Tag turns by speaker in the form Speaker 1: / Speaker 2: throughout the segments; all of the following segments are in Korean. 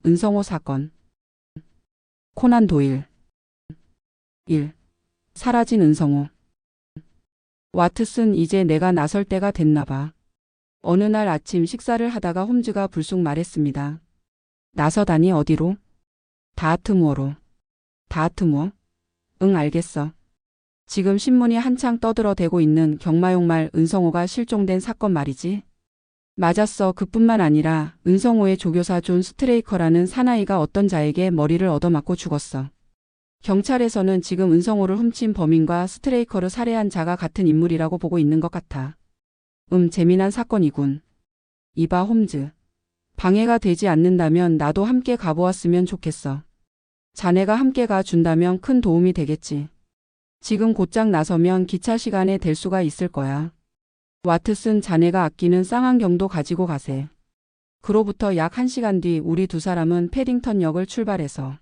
Speaker 1: 은성호 사건. 코난 도일. 1. 사라진 은성호. 와트슨, 이제 내가 나설 때가 됐나봐. 어느 날 아침 식사를 하다가 홈즈가 불쑥 말했습니다. 나서다니 어디로? 다하트무어로. 다하트무어? 응, 알겠어. 지금 신문이 한창 떠들어대고 있는 경마용말 은성호가 실종된 사건 말이지. 맞았어. 그뿐만 아니라 은성호의 조교사 존 스트레이커라는 사나이가 어떤 자에게 머리를 얻어맞고 죽었어. 경찰에서는 지금 은성호를 훔친 범인과 스트레이커를 살해한 자가 같은 인물이라고 보고 있는 것 같아. 재미난 사건이군. 이봐 홈즈. 방해가 되지 않는다면 나도 함께 가보았으면 좋겠어. 자네가 함께 가준다면 큰 도움이 되겠지. 지금 곧장 나서면 기차 시간에 될 수가 있을 거야. 와트슨, 자네가 아끼는 쌍안경도 가지고 가세. 그로부터 약 1시간 뒤 우리 두 사람은 패딩턴역을 출발해서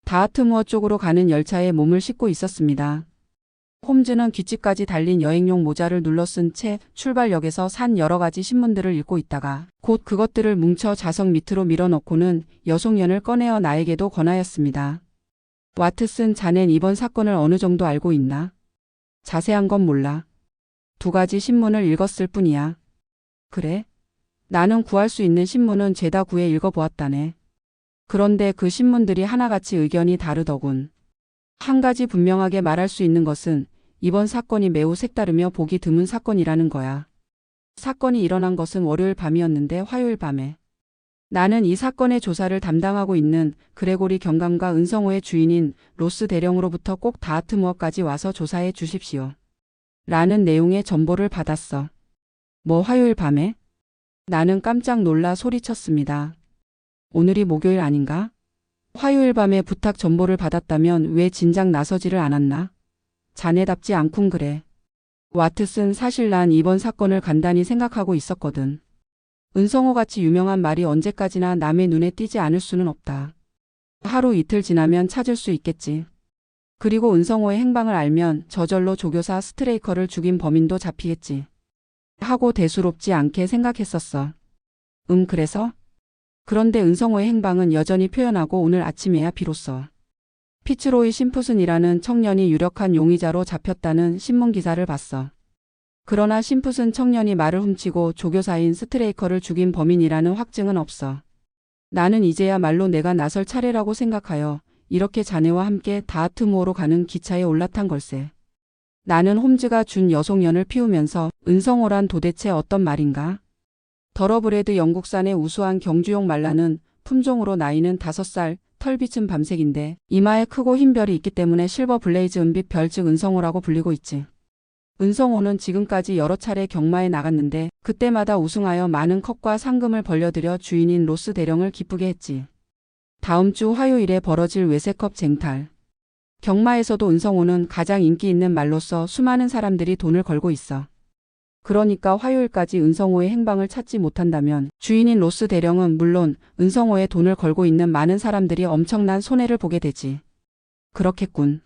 Speaker 1: 다하트무어 쪽으로 가는 열차에 몸을 싣고 있었습니다. 홈즈는 귓집까지 달린 여행용 모자를 눌러 쓴 채 출발역에서 산 여러 가지 신문들을 읽고 있다가 곧 그것들을 뭉쳐 좌석 밑으로 밀어넣고는 여송연을 꺼내어 나에게도 권하였습니다. 와트슨, 자넨 이번 사건을 어느 정도 알고 있나? 자세한 건 몰라. 2가지 신문을 읽었을 뿐이야. 그래? 나는 구할 수 있는 신문은 죄다 구해 읽어보았다네. 그런데 그 신문들이 하나같이 의견이 다르더군. 한 가지 분명하게 말할 수 있는 것은 이번 사건이 매우 색다르며 보기 드문 사건이라는 거야. 사건이 일어난 것은 월요일 밤이었는데 화요일 밤에 나는 이 사건의 조사를 담당하고 있는 그레고리 경감과 은성호의 주인인 로스 대령으로부터 꼭 다하트무어까지 와서 조사해 주십시오. 라는 내용의 전보를 받았어. 뭐 화요일 밤에? 나는 깜짝 놀라 소리쳤습니다. 오늘이 목요일 아닌가? 화요일 밤에 부탁 전보를 받았다면 왜 진작 나서지를 않았나? 자네답지 않군 그래. 와트슨, 사실 난 이번 사건을 간단히 생각하고 있었거든. 은성호같이 유명한 말이 언제까지나 남의 눈에 띄지 않을 수는 없다. 하루 이틀 지나면 찾을 수 있겠지. 그리고 은성호의 행방을 알면 저절로 조교사 스트레이커를 죽인 범인도 잡히겠지. 하고 대수롭지 않게 생각했었어. 그래서? 그런데 은성호의 행방은 여전히 표현하고 오늘 아침에야 비로소 피츠로이 심프슨이라는 청년이 유력한 용의자로 잡혔다는 신문기사를 봤어. 그러나 심프슨 청년이 말을 훔치고 조교사인 스트레이커를 죽인 범인이라는 확증은 없어. 나는 이제야말로 내가 나설 차례라고 생각하여 이렇게 자네와 함께 다하트무어로 가는 기차에 올라탄 걸세. 나는 홈즈가 준 여송연을 피우면서 은성호란 도대체 어떤 말인가? 더러브레드 영국산의 우수한 경주용 말라는 품종으로 나이는 5살, 털빛은 밤색인데 이마에 크고 흰 별이 있기 때문에 실버 블레이즈 은빛 별, 즉 은성호라고 불리고 있지. 은성호는 지금까지 여러 차례 경마에 나갔는데 그때마다 우승하여 많은 컵과 상금을 벌려들여 주인인 로스 대령을 기쁘게 했지. 다음 주 화요일에 벌어질 외세컵 쟁탈. 경마에서도 은성호는 가장 인기 있는 말로서 수많은 사람들이 돈을 걸고 있어. 그러니까 화요일까지 은성호의 행방을 찾지 못한다면 주인인 로스 대령은 물론 은성호에 돈을 걸고 있는 많은 사람들이 엄청난 손해를 보게 되지. 그렇겠군.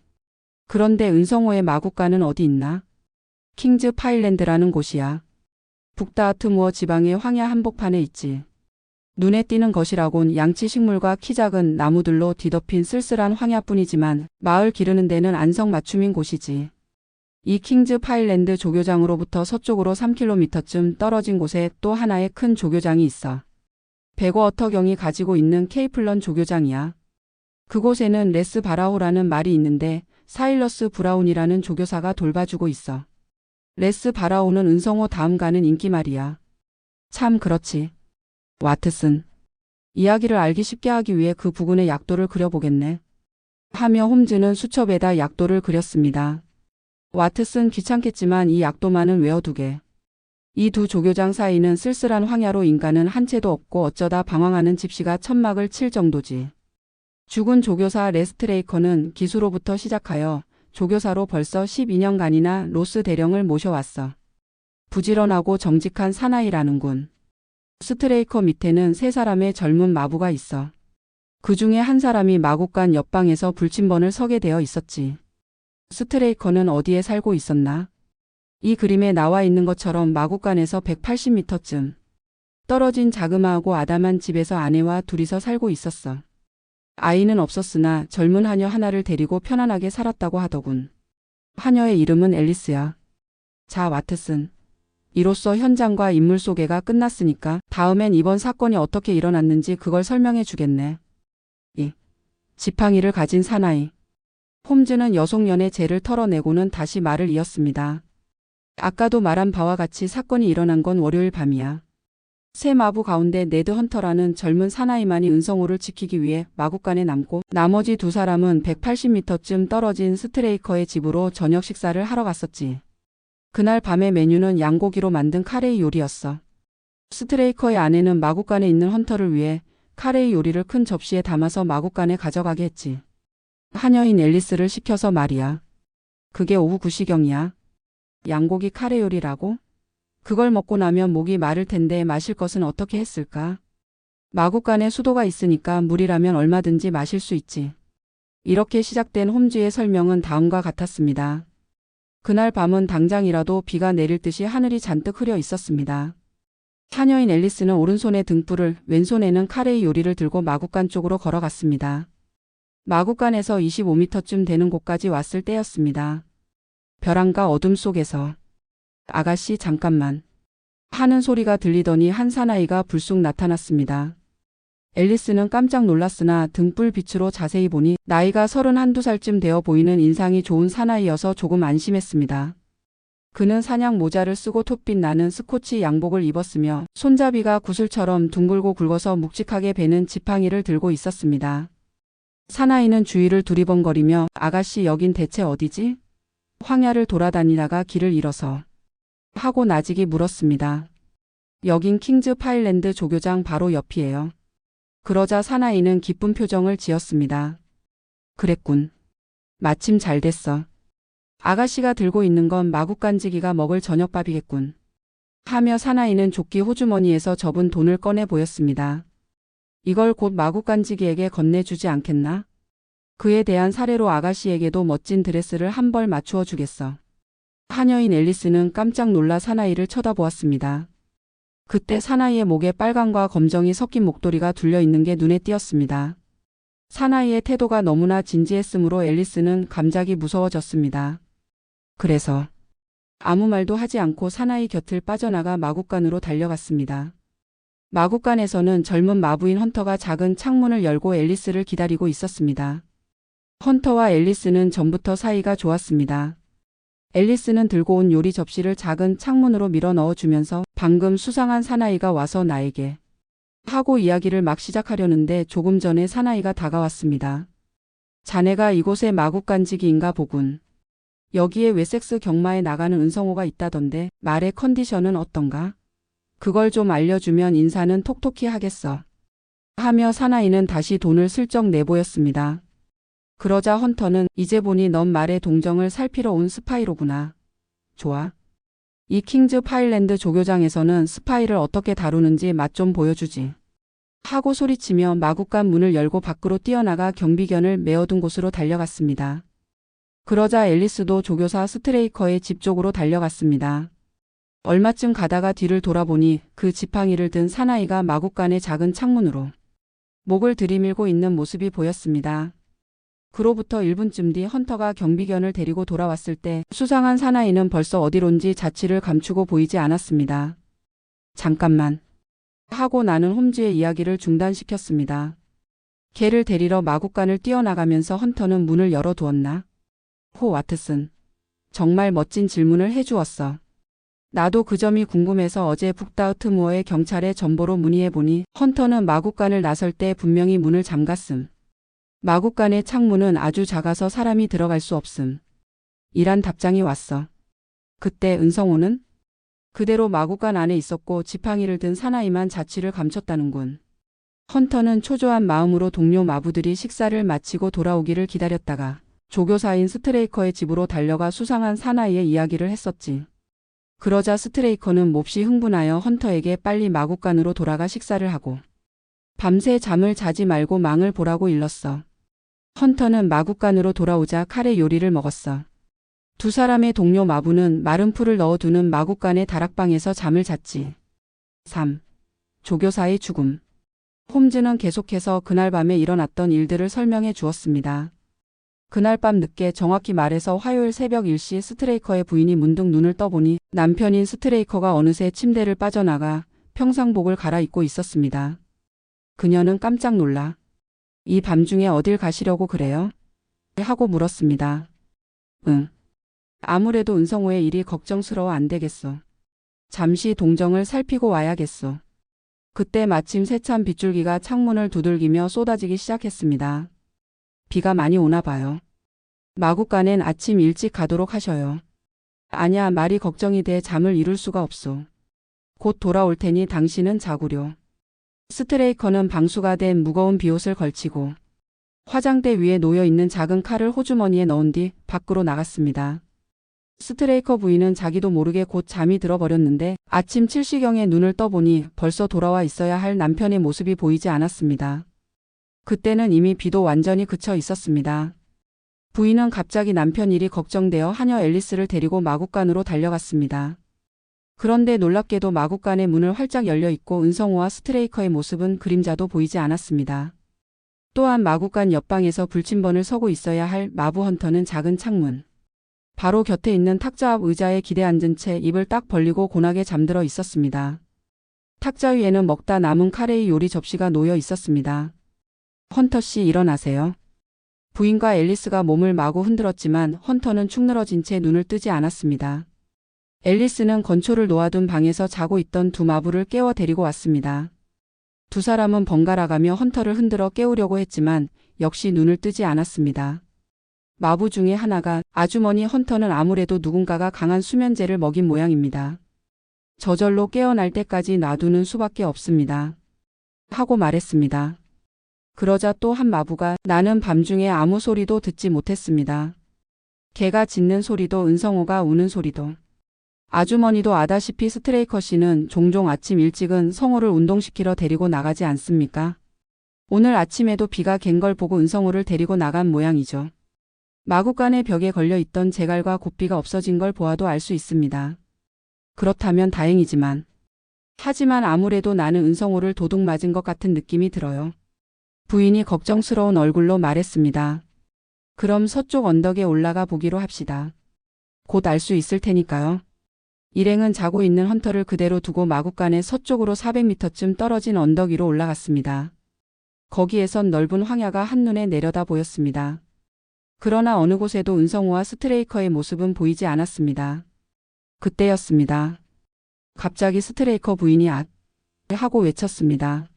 Speaker 1: 그런데 은성호의 마구간은 어디 있나? 킹즈 파일랜드라는 곳이야. 북다하트무어 지방의 황야 한복판에 있지. 눈에 띄는 것이라곤 양치 식물과 키 작은 나무들로 뒤덮인 쓸쓸한 황야뿐이지만 마을 기르는 데는 안성맞춤인 곳이지. 이 킹즈 파일랜드 조교장으로부터 서쪽으로 3km쯤 떨어진 곳에 또 하나의 큰 조교장이 있어. 백워어터경이 가지고 있는 케이플런 조교장이야. 그곳에는 레스 바라호라는 말이 있는데 사일러스 브라운이라는 조교사가 돌봐주고 있어. 레스 바라호는 은성호 다음 가는 인기말이야. 참 그렇지. 와트슨. 이야기를 알기 쉽게 하기 위해 그 부근의 약도를 그려보겠네. 하며 홈즈는 수첩에다 약도를 그렸습니다. 와트슨, 귀찮겠지만 이 약도만은 외워두게. 이 두 조교장 사이는 쓸쓸한 황야로 인간은 한 채도 없고 어쩌다 방황하는 집시가 천막을 칠 정도지. 죽은 조교사 레스트레이커는 기수로부터 시작하여 조교사로 벌써 12년간이나 로스 대령을 모셔왔어. 부지런하고 정직한 사나이라는군. 스트레이커 밑에는 3사람의 젊은 마부가 있어. 그 중에 한 사람이 마구간 옆방에서 불침번을 서게 되어 있었지. 스트레이커는 어디에 살고 있었나? 이 그림에 나와 있는 것처럼 마구간에서 180m쯤 떨어진 자그마하고 아담한 집에서 아내와 둘이서 살고 있었어. 아이는 없었으나 젊은 하녀 하나를 데리고 편안하게 살았다고 하더군. 하녀의 이름은 앨리스야. 자, 와트슨. 이로써 현장과 인물 소개가 끝났으니까 다음엔 이번 사건이 어떻게 일어났는지 그걸 설명해 주겠네. 이 지팡이를 가진 사나이. 홈즈는 여송연의 죄를 털어내고는 다시 말을 이었습니다. 아까도 말한 바와 같이 사건이 일어난 건 월요일 밤이야. 세 마부 가운데 네드 헌터라는 젊은 사나이만이 은성호를 지키기 위해 마구간에 남고 나머지 두 사람은 180m쯤 떨어진 스트레이커의 집으로 저녁 식사를 하러 갔었지. 그날 밤의 메뉴는 양고기로 만든 카레이 요리였어. 스트레이커의 아내는 마구간에 있는 헌터를 위해 카레이 요리를 큰 접시에 담아서 마구간에 가져가게 했지. 하녀인 앨리스를 시켜서 말이야. 그게 오후 9시경이야. 양고기 카레 요리라고? 그걸 먹고 나면 목이 마를 텐데 마실 것은 어떻게 했을까? 마구간에 수도가 있으니까 물이라면 얼마든지 마실 수 있지. 이렇게 시작된 홈즈의 설명은 다음과 같았습니다. 그날 밤은 당장이라도 비가 내릴 듯이 하늘이 잔뜩 흐려 있었습니다. 하녀인 앨리스는 오른손에 등불을, 왼손에는 카레이 요리를 들고 마구간 쪽으로 걸어갔습니다. 마구간에서 25m쯤 되는 곳까지 왔을 때였습니다. 벼랑과 어둠 속에서 아가씨 잠깐만 하는 소리가 들리더니 한 사나이가 불쑥 나타났습니다. 앨리스는 깜짝 놀랐으나 등불 빛으로 자세히 보니 나이가 31~32살쯤 되어 보이는 인상이 좋은 사나이여서 조금 안심했습니다. 그는 사냥 모자를 쓰고 톱빛 나는 스코치 양복을 입었으며 손잡이가 구슬처럼 둥글고 굵어서 묵직하게 베는 지팡이를 들고 있었습니다. 사나이는 주위를 두리번거리며 아가씨 여긴 대체 어디지? 황야를 돌아다니다가 길을 잃어서 하고 나직이 물었습니다. 여긴 킹즈 파일랜드 조교장 바로 옆이에요. 그러자 사나이는 기쁜 표정을 지었습니다. 그랬군. 마침 잘 됐어. 아가씨가 들고 있는 건 마구간지기가 먹을 저녁밥이겠군. 하며 사나이는 조끼 호주머니에서 접은 돈을 꺼내 보였습니다. 이걸 곧 마구간지기에게 건네주지 않겠나? 그에 대한 사례로 아가씨에게도 멋진 드레스를 한 벌 맞추어 주겠어. 하녀인 앨리스는 깜짝 놀라 사나이를 쳐다보았습니다. 그때 사나이의 목에 빨강과 검정이 섞인 목도리가 둘려 있는 게 눈에 띄었습니다. 사나이의 태도가 너무나 진지했으므로 앨리스는 갑자기 무서워졌습니다. 그래서 아무 말도 하지 않고 사나이 곁을 빠져나가 마구간으로 달려갔습니다. 마구간에서는 젊은 마부인 헌터가 작은 창문을 열고 앨리스를 기다리고 있었습니다. 헌터와 앨리스는 전부터 사이가 좋았습니다. 앨리스는 들고 온 요리 접시를 작은 창문으로 밀어 넣어주면서 방금 수상한 사나이가 와서 나에게 하고 이야기를 막 시작하려는데 조금 전에 사나이가 다가왔습니다. 자네가 이곳의 마구간지기인가 보군. 여기에 웨섹스 경마에 나가는 은성호가 있다던데 말의 컨디션은 어떤가? 그걸 좀 알려주면 인사는 톡톡히 하겠어. 하며 사나이는 다시 돈을 슬쩍 내보였습니다. 그러자 헌터는 이제 보니 넌 말의 동정을 살피러 온 스파이로구나. 좋아. 이 킹즈 파일랜드 조교장에서는 스파이를 어떻게 다루는지 맛 좀 보여주지. 하고 소리치며 마구간 문을 열고 밖으로 뛰어나가 경비견을 메어둔 곳으로 달려갔습니다. 그러자 앨리스도 조교사 스트레이커의 집 쪽으로 달려갔습니다. 얼마쯤 가다가 뒤를 돌아보니 그 지팡이를 든 사나이가 마구간의 작은 창문으로 목을 들이밀고 있는 모습이 보였습니다. 그로부터 1분쯤 뒤 헌터가 경비견을 데리고 돌아왔을 때 수상한 사나이는 벌써 어디론지 자취를 감추고 보이지 않았습니다. 잠깐만. 하고 나는 홈즈의 이야기를 중단시켰습니다. 걔를 데리러 마구간을 뛰어나가면서 헌터는 문을 열어두었나? 호 와트슨. 정말 멋진 질문을 해주었어. 나도 그 점이 궁금해서 어제 북다우트무어의 경찰에 전보로 문의해보니 헌터는 마구간을 나설 때 분명히 문을 잠갔음. 마구간의 창문은 아주 작아서 사람이 들어갈 수 없음. 이란 답장이 왔어. 그때 은성호는? 그대로 마구간 안에 있었고 지팡이를 든 사나이만 자취를 감췄다는군. 헌터는 초조한 마음으로 동료 마부들이 식사를 마치고 돌아오기를 기다렸다가 조교사인 스트레이커의 집으로 달려가 수상한 사나이의 이야기를 했었지. 그러자 스트레이커는 몹시 흥분하여 헌터에게 빨리 마구간으로 돌아가 식사를 하고 밤새 잠을 자지 말고 망을 보라고 일렀어. 헌터는 마구간으로 돌아오자 카레 요리를 먹었어. 두 사람의 동료 마부는 마른 풀을 넣어두는 마구간의 다락방에서 잠을 잤지. 3. 조교사의 죽음. 홈즈는 계속해서 그날 밤에 일어났던 일들을 설명해 주었습니다. 그날 밤 늦게, 정확히 말해서 화요일 새벽 1시, 스트레이커의 부인이 문득 눈을 떠보니 남편인 스트레이커가 어느새 침대를 빠져나가 평상복을 갈아입고 있었습니다. 그녀는 깜짝 놀라 이 밤중에 어딜 가시려고 그래요? 하고 물었습니다. 응. 아무래도 은성호의 일이 걱정스러워 안 되겠어. 잠시 동정을 살피고 와야겠어. 그때 마침 세찬 빗줄기가 창문을 두들기며 쏟아지기 시작했습니다. 비가 많이 오나 봐요. 마구간엔 아침 일찍 가도록 하셔요. 아냐, 말이 걱정이 돼 잠을 이룰 수가 없어. 곧 돌아올 테니 당신은 자구려. 스트레이커는 방수가 된 무거운 비옷을 걸치고 화장대 위에 놓여있는 작은 칼을 호주머니에 넣은 뒤 밖으로 나갔습니다. 스트레이커 부인은 자기도 모르게 곧 잠이 들어버렸는데 아침 7시경에 눈을 떠보니 벌써 돌아와 있어야 할 남편의 모습이 보이지 않았습니다. 그때는 이미 비도 완전히 그쳐 있었습니다. 부인은 갑자기 남편 일이 걱정되어 하녀 앨리스를 데리고 마구간으로 달려갔습니다. 그런데 놀랍게도 마구간의 문을 활짝 열려 있고 은성호와 스트레이커의 모습은 그림자도 보이지 않았습니다. 또한 마구간 옆방에서 불침번을 서고 있어야 할 마부 헌터는 작은 창문 바로 곁에 있는 탁자 앞 의자에 기대 앉은 채 입을 딱 벌리고 고나게 잠들어 있었습니다. 탁자 위에는 먹다 남은 카레의 요리 접시가 놓여 있었습니다. 헌터 씨, 일어나세요. 부인과 앨리스가 몸을 마구 흔들었지만 헌터는 축 늘어진 채 눈을 뜨지 않았습니다. 앨리스는 건초를 놓아둔 방에서 자고 있던 두 마부를 깨워 데리고 왔습니다. 두 사람은 번갈아가며 헌터를 흔들어 깨우려고 했지만 역시 눈을 뜨지 않았습니다. 마부 중에 하나가, 아주머니 헌터는 아무래도 누군가가 강한 수면제를 먹인 모양입니다. 저절로 깨어날 때까지 놔두는 수밖에 없습니다. 하고 말했습니다. 그러자 또 한 마부가, 나는 밤중에 아무 소리도 듣지 못했습니다. 개가 짖는 소리도 은성호가 우는 소리도. 아주머니도 아다시피 스트레이커 씨는 종종 아침 일찍은 성호를 운동시키러 데리고 나가지 않습니까? 오늘 아침에도 비가 갠 걸 보고 은성호를 데리고 나간 모양이죠. 마구간의 벽에 걸려있던 제갈과 곱비가 없어진 걸 보아도 알 수 있습니다. 그렇다면 다행이지만. 하지만 아무래도 나는 은성호를 도둑 맞은 것 같은 느낌이 들어요. 부인이 걱정스러운 얼굴로 말했습니다. 그럼 서쪽 언덕에 올라가 보기로 합시다. 곧 알 수 있을 테니까요. 일행은 자고 있는 헌터를 그대로 두고 마구간의 서쪽으로 400m쯤 떨어진 언덕 위로 올라갔습니다. 거기에선 넓은 황야가 한눈에 내려다 보였습니다. 그러나 어느 곳에도 은성호와 스트레이커의 모습은 보이지 않았습니다. 그때였습니다. 갑자기 스트레이커 부인이 앗! 하고 외쳤습니다.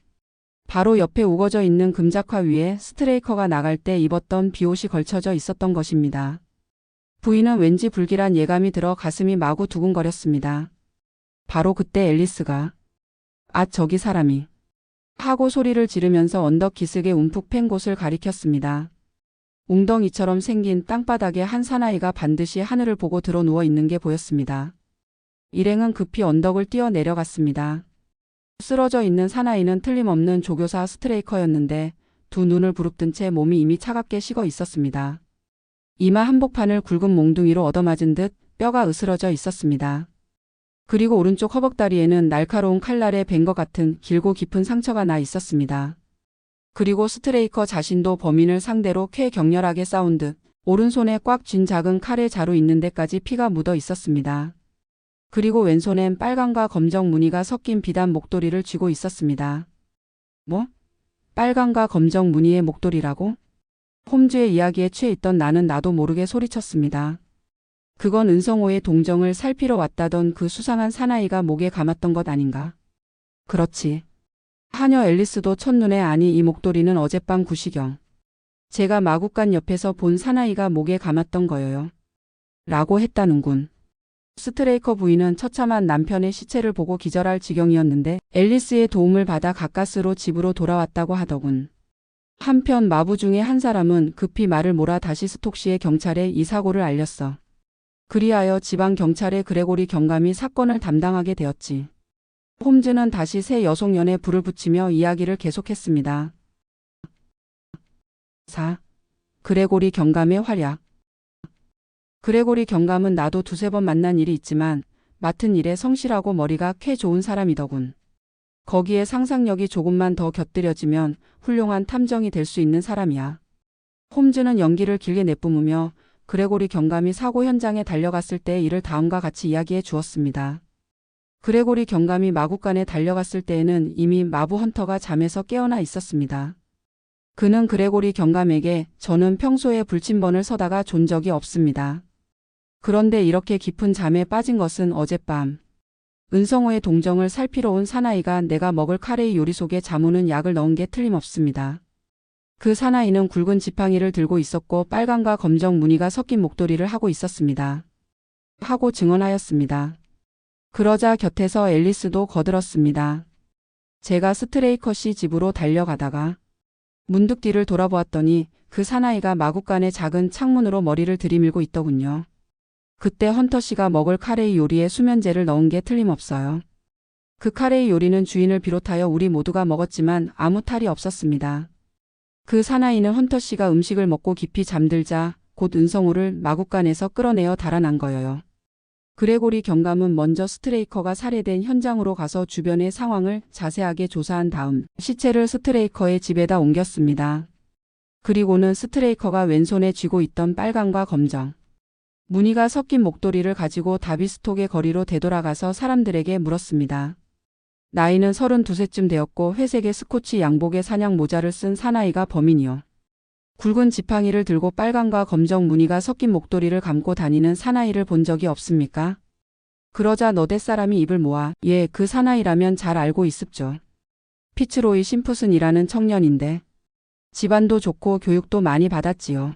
Speaker 1: 바로 옆에 우거져 있는 금작화 위에 스트레이커가 나갈 때 입었던 비옷이 걸쳐져 있었던 것입니다. 부인은 왠지 불길한 예감이 들어 가슴이 마구 두근거렸습니다. 바로 그때 앨리스가 앗, 저기 사람이! 하고 소리를 지르면서 언덕 기슭에 움푹 팬 곳을 가리켰습니다. 웅덩이처럼 생긴 땅바닥에 한 사나이가 반드시 하늘을 보고 들어 누워 있는 게 보였습니다. 일행은 급히 언덕을 뛰어 내려갔습니다. 쓰러져 있는 사나이는 틀림없는 조교사 스트레이커였는데 두 눈을 부릅뜬 채 몸이 이미 차갑게 식어 있었습니다. 이마 한복판을 굵은 몽둥이로 얻어맞은 듯 뼈가 으스러져 있었습니다. 그리고 오른쪽 허벅다리에는 날카로운 칼날에 벤 것 같은 길고 깊은 상처가 나 있었습니다. 그리고 스트레이커 자신도 범인을 상대로 쾌 격렬하게 싸운 듯 오른손에 꽉 쥔 작은 칼의 자루 있는 데까지 피가 묻어 있었습니다. 그리고 왼손엔 빨강과 검정 무늬가 섞인 비단 목도리를 쥐고 있었습니다. 뭐? 빨강과 검정 무늬의 목도리라고? 홈즈의 이야기에 취해 있던 나는 나도 모르게 소리쳤습니다. 그건 은성호의 동정을 살피러 왔다던 그 수상한 사나이가 목에 감았던 것 아닌가? 그렇지. 하녀 앨리스도 첫눈에 아니, 이 목도리는 어젯밤 9시경 제가 마구간 옆에서 본 사나이가 목에 감았던 거예요. 라고 했다는군. 스트레이커 부인은 처참한 남편의 시체를 보고 기절할 지경이었는데 앨리스의 도움을 받아 가까스로 집으로 돌아왔다고 하더군. 한편 마부 중에 한 사람은 급히 말을 몰아 다시 스톡시의 경찰에 이 사고를 알렸어. 그리하여 지방 경찰의 그레고리 경감이 사건을 담당하게 되었지. 홈즈는 다시 새 여송연에 불을 붙이며 이야기를 계속했습니다. 4. 그레고리 경감의 활약. 그레고리 경감은 나도 두세 번 만난 일이 있지만 맡은 일에 성실하고 머리가 쾌 좋은 사람이더군. 거기에 상상력이 조금만 더 곁들여지면 훌륭한 탐정이 될 수 있는 사람이야. 홈즈는 연기를 길게 내뿜으며 그레고리 경감이 사고 현장에 달려갔을 때의 일을 다음과 같이 이야기해 주었습니다. 그레고리 경감이 마구간에 달려갔을 때에는 이미 마부 헌터가 잠에서 깨어나 있었습니다. 그는 그레고리 경감에게 저는 평소에 불침번을 서다가 존 적이 없습니다. 그런데 이렇게 깊은 잠에 빠진 것은 어젯밤 은성호의 동정을 살피러 온 사나이가 내가 먹을 카레이 요리 속에 자무는 약을 넣은 게 틀림없습니다. 그 사나이는 굵은 지팡이를 들고 있었고 빨강과 검정 무늬가 섞인 목도리를 하고 있었습니다. 하고 증언하였습니다. 그러자 곁에서 앨리스도 거들었습니다. 제가 스트레이커 씨 집으로 달려가다가 문득 뒤를 돌아보았더니 그 사나이가 마구간의 작은 창문으로 머리를 들이밀고 있더군요. 그때 헌터 씨가 먹을 카레이 요리에 수면제를 넣은 게 틀림없어요. 그 카레이 요리는 주인을 비롯하여 우리 모두가 먹었지만 아무 탈이 없었습니다. 그 사나이는 헌터 씨가 음식을 먹고 깊이 잠들자 곧 은성우를 마구간에서 끌어내어 달아난 거예요. 그레고리 경감은 먼저 스트레이커가 살해된 현장으로 가서 주변의 상황을 자세하게 조사한 다음 시체를 스트레이커의 집에다 옮겼습니다. 그리고는 스트레이커가 왼손에 쥐고 있던 빨강과 검정 무늬가 섞인 목도리를 가지고 다비스톡의 거리로 되돌아가서 사람들에게 물었습니다. 나이는 32세쯤 되었고 회색의 스코치 양복에 사냥 모자를 쓴 사나이가 범인이요. 굵은 지팡이를 들고 빨강과 검정 무늬가 섞인 목도리를 감고 다니는 사나이를 본 적이 없습니까? 그러자 너댓 사람이 입을 모아 예, 그 사나이라면 잘 알고 있습죠. 피츠로이 심프슨이라는 청년인데 집안도 좋고 교육도 많이 받았지요.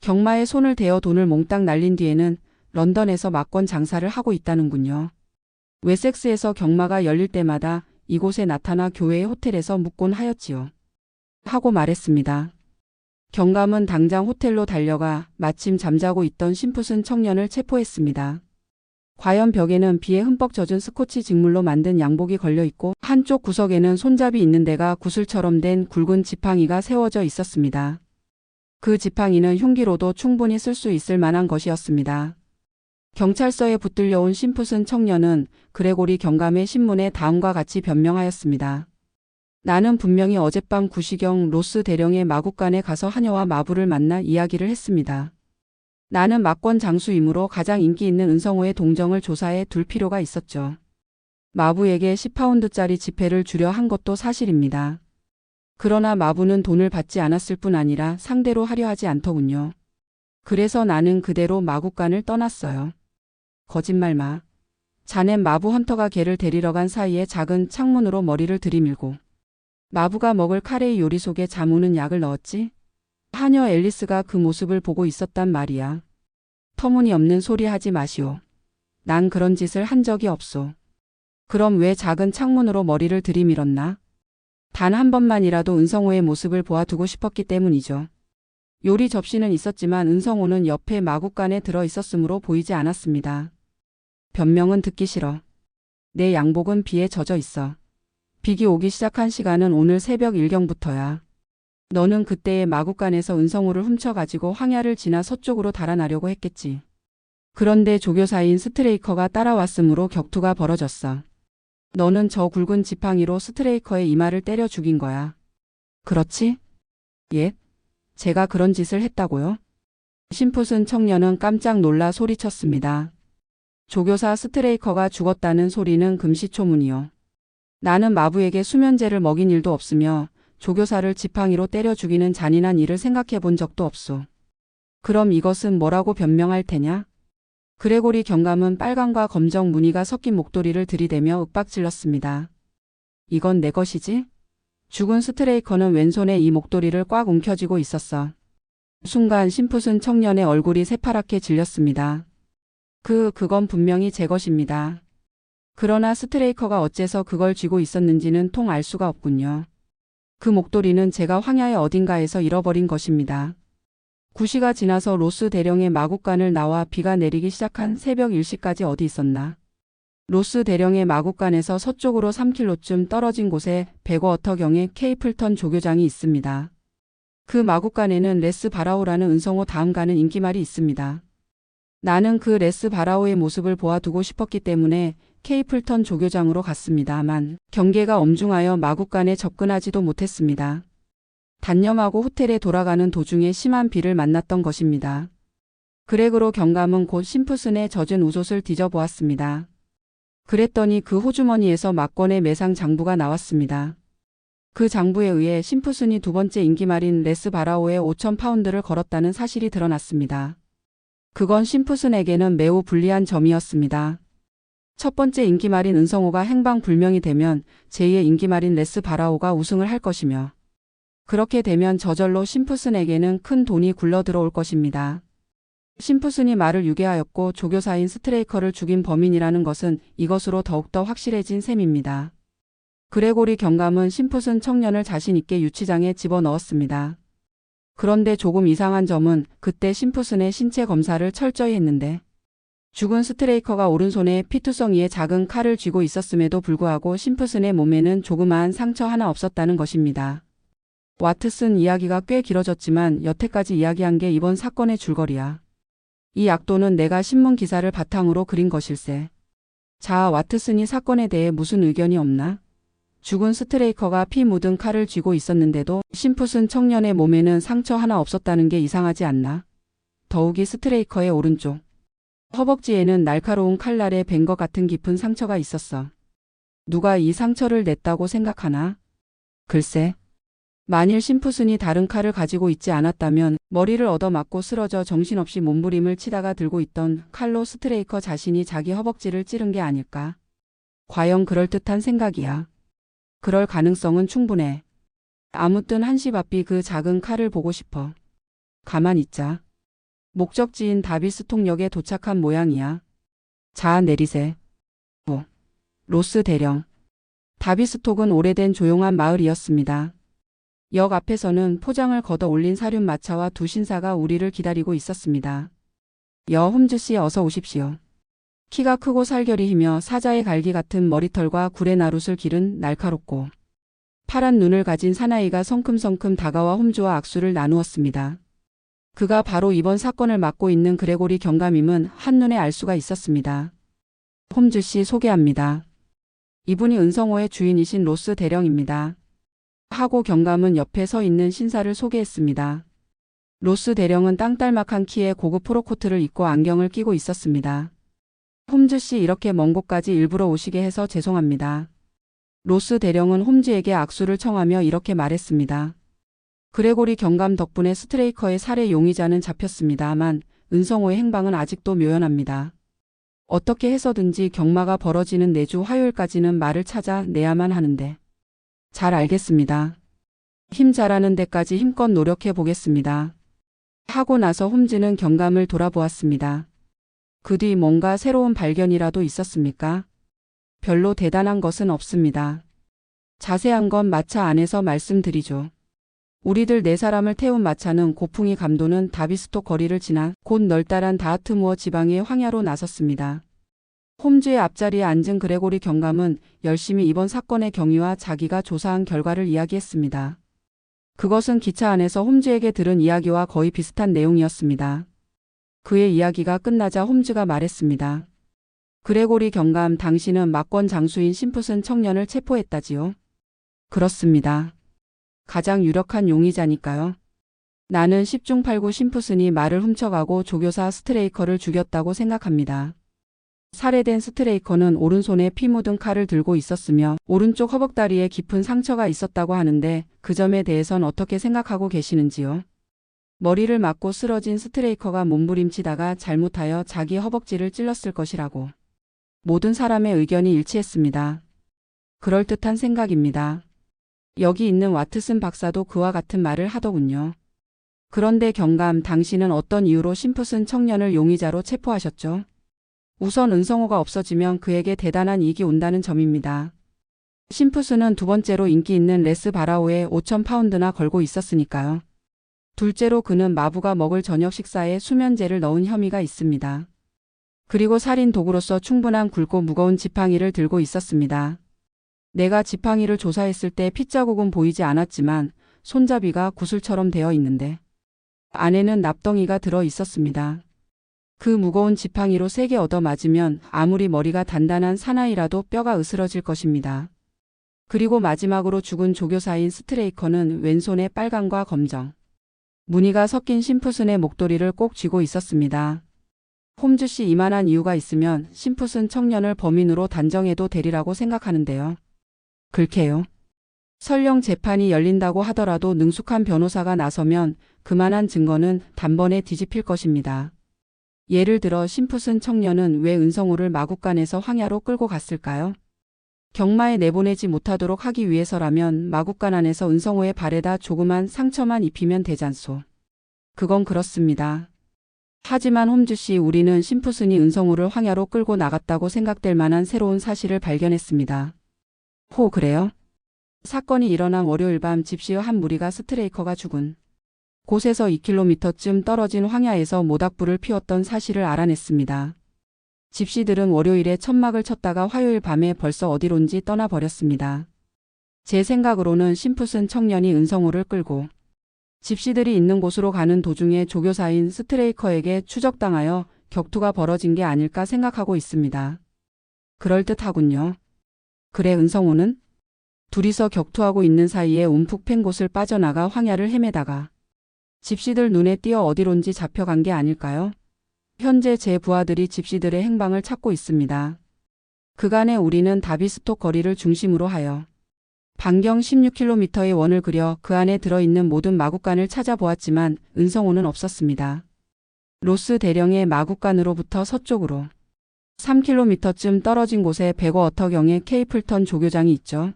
Speaker 1: 경마에 손을 대어 돈을 몽땅 날린 뒤에는 런던에서 막권 장사를 하고 있다는군요. 웨섹스에서 경마가 열릴 때마다 이곳에 나타나 교회의 호텔에서 묵곤 하였지요. 하고 말했습니다. 경감은 당장 호텔로 달려가 마침 잠자고 있던 심프슨 청년을 체포했습니다. 과연 벽에는 비에 흠뻑 젖은 스코치 직물로 만든 양복이 걸려 있고 한쪽 구석에는 손잡이 있는 데가 구슬처럼 된 굵은 지팡이가 세워져 있었습니다. 그 지팡이는 흉기로도 충분히 쓸 수 있을 만한 것이었습니다. 경찰서에 붙들려온 심프슨 청년은 그레고리 경감의 신문에 다음과 같이 변명하였습니다. 나는 분명히 어젯밤 9시경 로스 대령의 마구간에 가서 하녀와 마부를 만나 이야기를 했습니다. 나는 막권 장수이므로 가장 인기 있는 은성호의 동정을 조사해 둘 필요가 있었죠. 마부에게 10파운드짜리 지폐를 주려 한 것도 사실입니다. 그러나 마부는 돈을 받지 않았을 뿐 아니라 상대로 하려 하지 않더군요. 그래서 나는 그대로 마구간을 떠났어요. 거짓말 마. 자넨 마부 헌터가 걔를 데리러 간 사이에 작은 창문으로 머리를 들이밀고 마부가 먹을 카레이 요리 속에 자무는 약을 넣었지? 하녀 앨리스가 그 모습을 보고 있었단 말이야. 터무니없는 소리 하지 마시오. 난 그런 짓을 한 적이 없소. 그럼 왜 작은 창문으로 머리를 들이밀었나? 단 한 번만이라도 은성호의 모습을 보아두고 싶었기 때문이죠. 요리 접시는 있었지만 은성호는 옆에 마구간에 들어 있었으므로 보이지 않았습니다. 변명은 듣기 싫어. 내 양복은 비에 젖어 있어. 비기 오기 시작한 시간은 오늘 새벽 1경부터야. 너는 그때의 마구간에서 은성호를 훔쳐가지고 황야를 지나 서쪽으로 달아나려고 했겠지. 그런데 조교사인 스트레이커가 따라왔으므로 격투가 벌어졌어. 너는 저 굵은 지팡이로 스트레이커의 이마를 때려 죽인 거야. 그렇지? 예? 제가 그런 짓을 했다고요? 심프슨 청년은 깜짝 놀라 소리쳤습니다. 조교사 스트레이커가 죽었다는 소리는 금시초문이요. 나는 마부에게 수면제를 먹인 일도 없으며 조교사를 지팡이로 때려 죽이는 잔인한 일을 생각해 본 적도 없소. 그럼 이것은 뭐라고 변명할 테냐? 그레고리 경감은 빨강과 검정 무늬가 섞인 목도리를 들이대며 윽박질렀습니다. 이건 내 것이지? 죽은 스트레이커는 왼손에 이 목도리를 꽉 움켜쥐고 있었어. 순간 심프슨 청년의 얼굴이 새파랗게 질렸습니다. 그건 분명히 제 것입니다. 그러나 스트레이커가 어째서 그걸 쥐고 있었는지는 통 알 수가 없군요. 그 목도리는 제가 황야의 어딘가에서 잃어버린 것입니다. 9시가 지나서 로스 대령의 마구간을 나와 비가 내리기 시작한 새벽 1시까지 어디 있었나? 로스 대령의 마구간에서 서쪽으로 3킬로쯤 떨어진 곳에 백워어터경의 케이플턴 조교장이 있습니다. 그 마구간에는 레스 바라오라는 은성호 다음 가는 인기말이 있습니다. 나는 그 레스 바라오의 모습을 보아두고 싶었기 때문에 케이플턴 조교장으로 갔습니다만 경계가 엄중하여 마구간에 접근하지도 못했습니다. 단념하고 호텔에 돌아가는 도중에 심한 비를 만났던 것입니다. 그렉으로 경감은 곧 심프슨의 젖은 웃옷을 뒤져보았습니다. 그랬더니 그 호주머니에서 막건의 매상 장부가 나왔습니다. 그 장부에 의해 심프슨이 두 번째 인기말인 레스 바라오에 5,000파운드를 걸었다는 사실이 드러났습니다. 그건 심프슨에게는 매우 불리한 점이었습니다. 첫 번째 인기말인 은성호가 행방불명이 되면 제2의 인기말인 레스 바라오가 우승을 할 것이며 그렇게 되면 저절로 심프슨에게는 큰 돈이 굴러들어올 것입니다. 심프슨이 말을 유괴하였고 조교사인 스트레이커를 죽인 범인이라는 것은 이것으로 더욱더 확실해진 셈입니다. 그레고리 경감은 심프슨 청년을 자신 있게 유치장에 집어넣었습니다. 그런데 조금 이상한 점은 그때 심프슨의 신체 검사를 철저히 했는데 죽은 스트레이커가 오른손에 피투성이의 작은 칼을 쥐고 있었음에도 불구하고 심프슨의 몸에는 조그마한 상처 하나 없었다는 것입니다. 와트슨 이야기가 꽤 길어졌지만 여태까지 이야기한 게 이번 사건의 줄거리야. 이 약도는 내가 신문 기사를 바탕으로 그린 것일세. 자, 와트슨이 사건에 대해 무슨 의견이 없나? 죽은 스트레이커가 피 묻은 칼을 쥐고 있었는데도 심프슨 청년의 몸에는 상처 하나 없었다는 게 이상하지 않나? 더욱이 스트레이커의 오른쪽 허벅지에는 날카로운 칼날에 벤 것 같은 깊은 상처가 있었어. 누가 이 상처를 냈다고 생각하나? 글쎄. 만일 심프슨이 다른 칼을 가지고 있지 않았다면 머리를 얻어맞고 쓰러져 정신없이 몸부림을 치다가 들고 있던 칼로 스트레이커 자신이 자기 허벅지를 찌른 게 아닐까? 과연 그럴듯한 생각이야. 그럴 가능성은 충분해. 아무튼 한시 바삐 그 작은 칼을 보고 싶어. 가만 있자. 목적지인 다비스톡역에 도착한 모양이야. 자, 내리세. 로스 대령. 다비스톡은 오래된 조용한 마을이었습니다. 역 앞에서는 포장을 걷어 올린 사륜 마차와 두 신사가 우리를 기다리고 있었습니다. 여 홈즈 씨 어서 오십시오. 키가 크고 살결이히며 사자의 갈기 같은 머리털과 구레 나룻을 기른 날카롭고 파란 눈을 가진 사나이가 성큼성큼 다가와 홈즈와 악수를 나누었습니다. 그가 바로 이번 사건을 맡고 있는 그레고리 경감임은 한눈에 알 수가 있었습니다. 홈즈 씨 소개합니다. 이분이 은성호의 주인이신 로스 대령입니다. 하고 경감은 옆에 서 있는 신사를 소개했습니다. 로스 대령은 땅딸막한 키에 고급 프로코트를 입고 안경을 끼고 있었습니다. 홈즈 씨 이렇게 먼 곳까지 일부러 오시게 해서 죄송합니다. 로스 대령은 홈즈에게 악수를 청하며 이렇게 말했습니다. 그레고리 경감 덕분에 스트레이커의 살해 용의자는 잡혔습니다만 은성호의 행방은 아직도 묘연합니다. 어떻게 해서든지 경마가 벌어지는 내주 화요일까지는 말을 찾아내야만 하는데. 잘 알겠습니다. 힘 잘하는 데까지 힘껏 노력해 보겠습니다. 하고 나서 홈즈는 경감을 돌아보았습니다. 그 뒤 뭔가 새로운 발견이라도 있었습니까? 별로 대단한 것은 없습니다. 자세한 건 마차 안에서 말씀드리죠. 우리들 네 사람을 태운 마차는 고풍이 감도는 다비스톡 거리를 지나 곧 널따란 다하트무어 지방의 황야로 나섰습니다. 홈즈의 앞자리에 앉은 그레고리 경감은 열심히 이번 사건의 경위와 자기가 조사한 결과를 이야기했습니다. 그것은 기차 안에서 홈즈에게 들은 이야기와 거의 비슷한 내용이었습니다. 그의 이야기가 끝나자 홈즈가 말했습니다. 그레고리 경감, 당신은 막권 장수인 심프슨 청년을 체포했다지요? 그렇습니다. 가장 유력한 용의자니까요. 나는 10중 8구 심프슨이 말을 훔쳐가고 조교사 스트레이커를 죽였다고 생각합니다. 살해된 스트레이커는 오른손에 피 묻은 칼을 들고 있었으며 오른쪽 허벅다리에 깊은 상처가 있었다고 하는데 그 점에 대해선 어떻게 생각하고 계시는지요? 머리를 맞고 쓰러진 스트레이커가 몸부림치다가 잘못하여 자기 허벅지를 찔렀을 것이라고. 모든 사람의 의견이 일치했습니다. 그럴듯한 생각입니다. 여기 있는 와트슨 박사도 그와 같은 말을 하더군요. 그런데 경감, 당신은 어떤 이유로 심프슨 청년을 용의자로 체포하셨죠? 우선 은성호가 없어지면 그에게 대단한 이익이 온다는 점입니다. 심프슨은 두 번째로 인기 있는 레스 바라오에 5,000파운드나 걸고 있었으니까요. 둘째로 그는 마부가 먹을 저녁 식사에 수면제를 넣은 혐의가 있습니다. 그리고 살인 도구로서 충분한 굵고 무거운 지팡이를 들고 있었습니다. 내가 지팡이를 조사했을 때 핏자국은 보이지 않았지만 손잡이가 구슬처럼 되어 있는데 안에는 납덩이가 들어 있었습니다. 그 무거운 지팡이로 세게 얻어맞으면 아무리 머리가 단단한 사나이라도 뼈가 으스러질 것입니다. 그리고 마지막으로 죽은 조교사인 스트레이커는 왼손에 빨강과 검정, 무늬가 섞인 심푸슨의 목도리를 꼭 쥐고 있었습니다. 홈즈 씨 이만한 이유가 있으면 심푸슨 청년을 범인으로 단정해도 되리라고 생각하는데요. 글쎄요. 설령 재판이 열린다고 하더라도 능숙한 변호사가 나서면 그만한 증거는 단번에 뒤집힐 것입니다. 예를 들어 심푸슨 청년은 왜 은성우를 마국간에서 황야로 끌고 갔을까요? 경마에 내보내지 못하도록 하기 위해서라면 마국간 안에서 은성우의 발에다 조그만 상처만 입히면 되잖소. 그건 그렇습니다. 하지만 홈즈 씨, 우리는 심푸슨이 은성우를 황야로 끌고 나갔다고 생각될 만한 새로운 사실을 발견했습니다. 호, 그래요? 사건이 일어난 월요일 밤 집시의 한 무리가 스트레이커가 죽은 곳에서 2km쯤 떨어진 황야에서 모닥불을 피웠던 사실을 알아냈습니다. 집시들은 월요일에 천막을 쳤다가 화요일 밤에 벌써 어디론지 떠나버렸습니다. 제 생각으로는 심푸슨 청년이 은성우를 끌고 집시들이 있는 곳으로 가는 도중에 조교사인 스트레이커에게 추적당하여 격투가 벌어진 게 아닐까 생각하고 있습니다. 그럴듯하군요. 그래, 은성우는? 둘이서 격투하고 있는 사이에 움푹 팬 곳을 빠져나가 황야를 헤매다가 집시들 눈에 띄어 어디론지 잡혀간 게 아닐까요? 현재 제 부하들이 집시들의 행방을 찾고 있습니다. 그간에 우리는 다비스톡 거리를 중심으로 하여 반경 16km의 원을 그려 그 안에 들어있는 모든 마국간을 찾아보았지만 은성우는 없었습니다. 로스 대령의 마국간으로부터 서쪽으로 3km쯤 떨어진 곳에 백워어터경의 케이플턴 조교장이 있죠.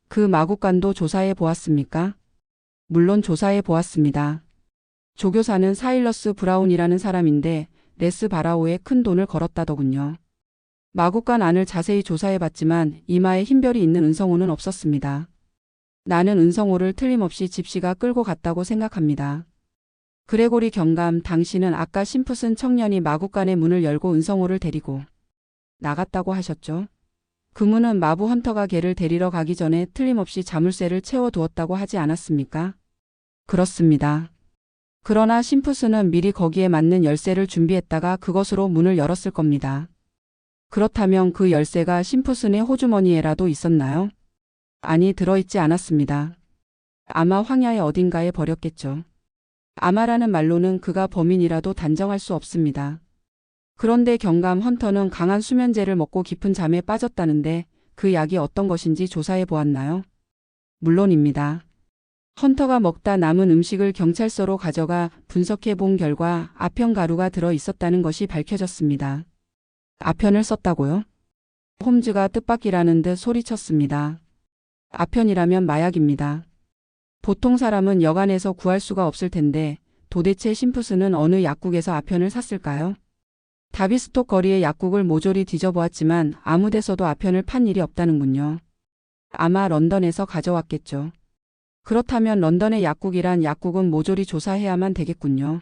Speaker 1: 그 마국간도 조사해 보았습니까? 물론 조사해 보았습니다. 조교사는 사일러스 브라운이라는 사람인데 레스 바라오에 큰 돈을 걸었다더군요. 마국간 안을 자세히 조사해봤지만 이마에 흰별이 있는 은성우는 없었습니다. 나는 은성우를 틀림없이 집시가 끌고 갔다고 생각합니다. 그레고리 경감, 당신은 아까 심푸슨 청년이 마국간의 문을 열고 은성우를 데리고 나갔다고 하셨죠? 그 문은 마부 헌터가 걔를 데리러 가기 전에 틀림없이 자물쇠를 채워두었다고 하지 않았습니까? 그렇습니다. 그러나 심푸슨은 미리 거기에 맞는 열쇠를 준비했다가 그것으로 문을 열었을 겁니다. 그렇다면 그 열쇠가 심푸슨의 호주머니에라도 있었나요? 아니, 들어있지 않았습니다. 아마 황야의 어딘가에 버렸겠죠. 아마라는 말로는 그가 범인이라도 단정할 수 없습니다. 그런데 경감, 헌터는 강한 수면제를 먹고 깊은 잠에 빠졌다는데 그 약이 어떤 것인지 조사해 보았나요? 물론입니다. 헌터가 먹다 남은 음식을 경찰서로 가져가 분석해 본 결과 아편가루가 들어 있었다는 것이 밝혀졌습니다. 아편을 썼다고요? 홈즈가 뜻밖이라는 듯 소리쳤습니다. 아편이라면 마약입니다. 보통 사람은 여간에서 구할 수가 없을 텐데 도대체 심푸스는 어느 약국에서 아편을 샀을까요? 다비스톡 거리의 약국을 모조리 뒤져보았지만 아무 데서도 아편을 판 일이 없다는군요. 아마 런던에서 가져왔겠죠. 그렇다면 런던의 약국이란 약국은 모조리 조사해야만 되겠군요.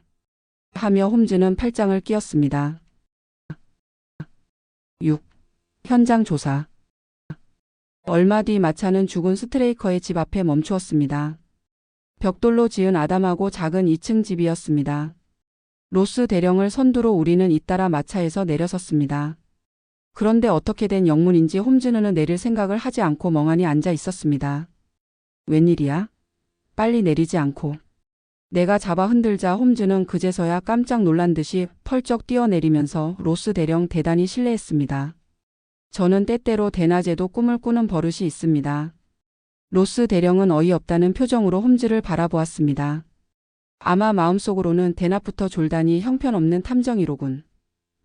Speaker 1: 하며 홈즈는 팔짱을 끼었습니다. 6. 현장 조사. 얼마 뒤 마차는 죽은 스트레이커의 집 앞에 멈추었습니다. 벽돌로 지은 아담하고 작은 2층 집이었습니다. 로스 대령을 선두로 우리는 잇따라 마차에서 내려섰습니다. 그런데 어떻게 된 영문인지 홈즈는 내릴 생각을 하지 않고 멍하니 앉아 있었습니다. 웬일이야? 빨리 내리지 않고. 내가 잡아 흔들자 홈즈는 그제서야 깜짝 놀란 듯이 펄쩍 뛰어내리면서 로스 대령 대단히 실례했습니다. 저는 때때로 대낮에도 꿈을 꾸는 버릇이 있습니다. 로스 대령은 어이없다는 표정으로 홈즈를 바라보았습니다. 아마 마음속으로는 대낮부터 졸다니 형편없는 탐정이로군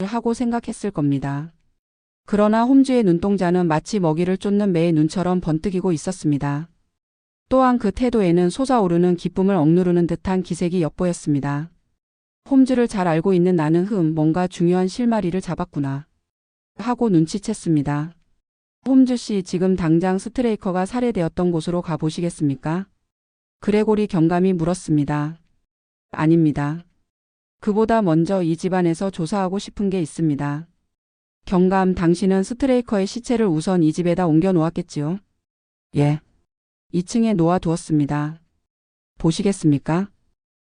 Speaker 1: 하고 생각했을 겁니다. 그러나 홈즈의 눈동자는 마치 먹이를 쫓는 매의 눈처럼 번뜩이고 있었습니다. 또한 그 태도에는 솟아오르는 기쁨을 억누르는 듯한 기색이 엿보였습니다. 홈즈를 잘 알고 있는 나는 뭔가 중요한 실마리를 잡았구나 하고 눈치챘습니다. 홈즈 씨, 지금 당장 스트레이커가 살해되었던 곳으로 가보시겠습니까? 그레고리 경감이 물었습니다. 아닙니다. 그보다 먼저 이 집안에서 조사하고 싶은 게 있습니다. 경감, 당신은 스트레이커의 시체를 우선 이 집에다 옮겨 놓았겠지요? 예. 2층에 놓아두었습니다. 보시겠습니까?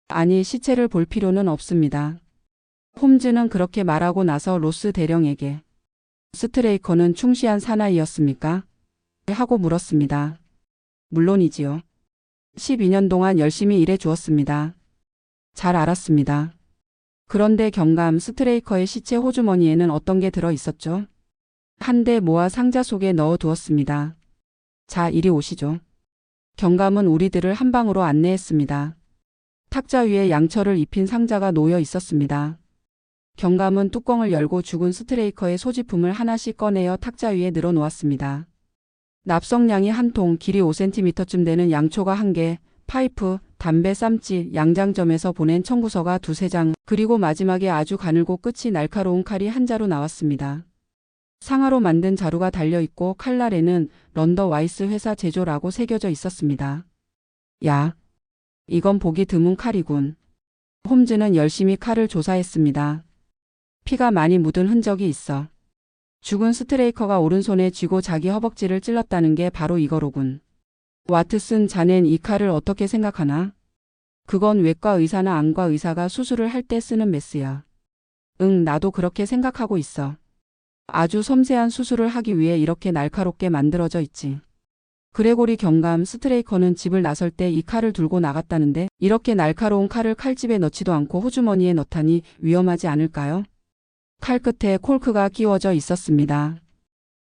Speaker 1: 아니, 시체를 볼 필요는 없습니다. 홈즈는 그렇게 말하고 나서 로스 대령에게 스트레이커는 충실한 사나이였습니까? 하고 물었습니다. 물론이지요. 12년 동안 열심히 일해 주었습니다. 잘 알았습니다. 그런데 경감 스트레이커의 시체 호주머니에는 어떤 게 들어 있었죠? 한 대 모아 상자 속에 넣어 두었습니다. 자, 이리 오시죠. 경감은 우리들을 한 방으로 안내했습니다. 탁자 위에 양철을 입힌 상자가 놓여 있었습니다. 경감은 뚜껑을 열고 죽은 스트레이커의 소지품을 하나씩 꺼내어 탁자 위에 늘어놓았습니다. 납성량이 한 통, 길이 5cm쯤 되는 양초가 1개, 파이프, 담배 쌈지, 양장점에서 보낸 청구서가 2-3장, 그리고 마지막에 아주 가늘고 끝이 날카로운 칼이 한 자루 나왔습니다. 상아로 만든 자루가 달려있고 칼날에는 런더 와이스 회사 제조라고 새겨져 있었습니다. 야, 이건 보기 드문 칼이군. 홈즈는 열심히 칼을 조사했습니다. 피가 많이 묻은 흔적이 있어. 죽은 스트레이커가 오른손에 쥐고 자기 허벅지를 찔렀다는 게 바로 이거로군. 와트슨, 자넨 이 칼을 어떻게 생각하나? 그건 외과 의사나 안과 의사가 수술을 할 때 쓰는 메스야. 응, 나도 그렇게 생각하고 있어. 아주 섬세한 수술을 하기 위해 이렇게 날카롭게 만들어져 있지. 그레고리 경감 스트레이커는 집을 나설 때 이 칼을 들고 나갔다는데 이렇게 날카로운 칼을 칼집에 넣지도 않고 호주머니에 넣다니 위험하지 않을까요? 칼 끝에 콜크가 끼워져 있었습니다.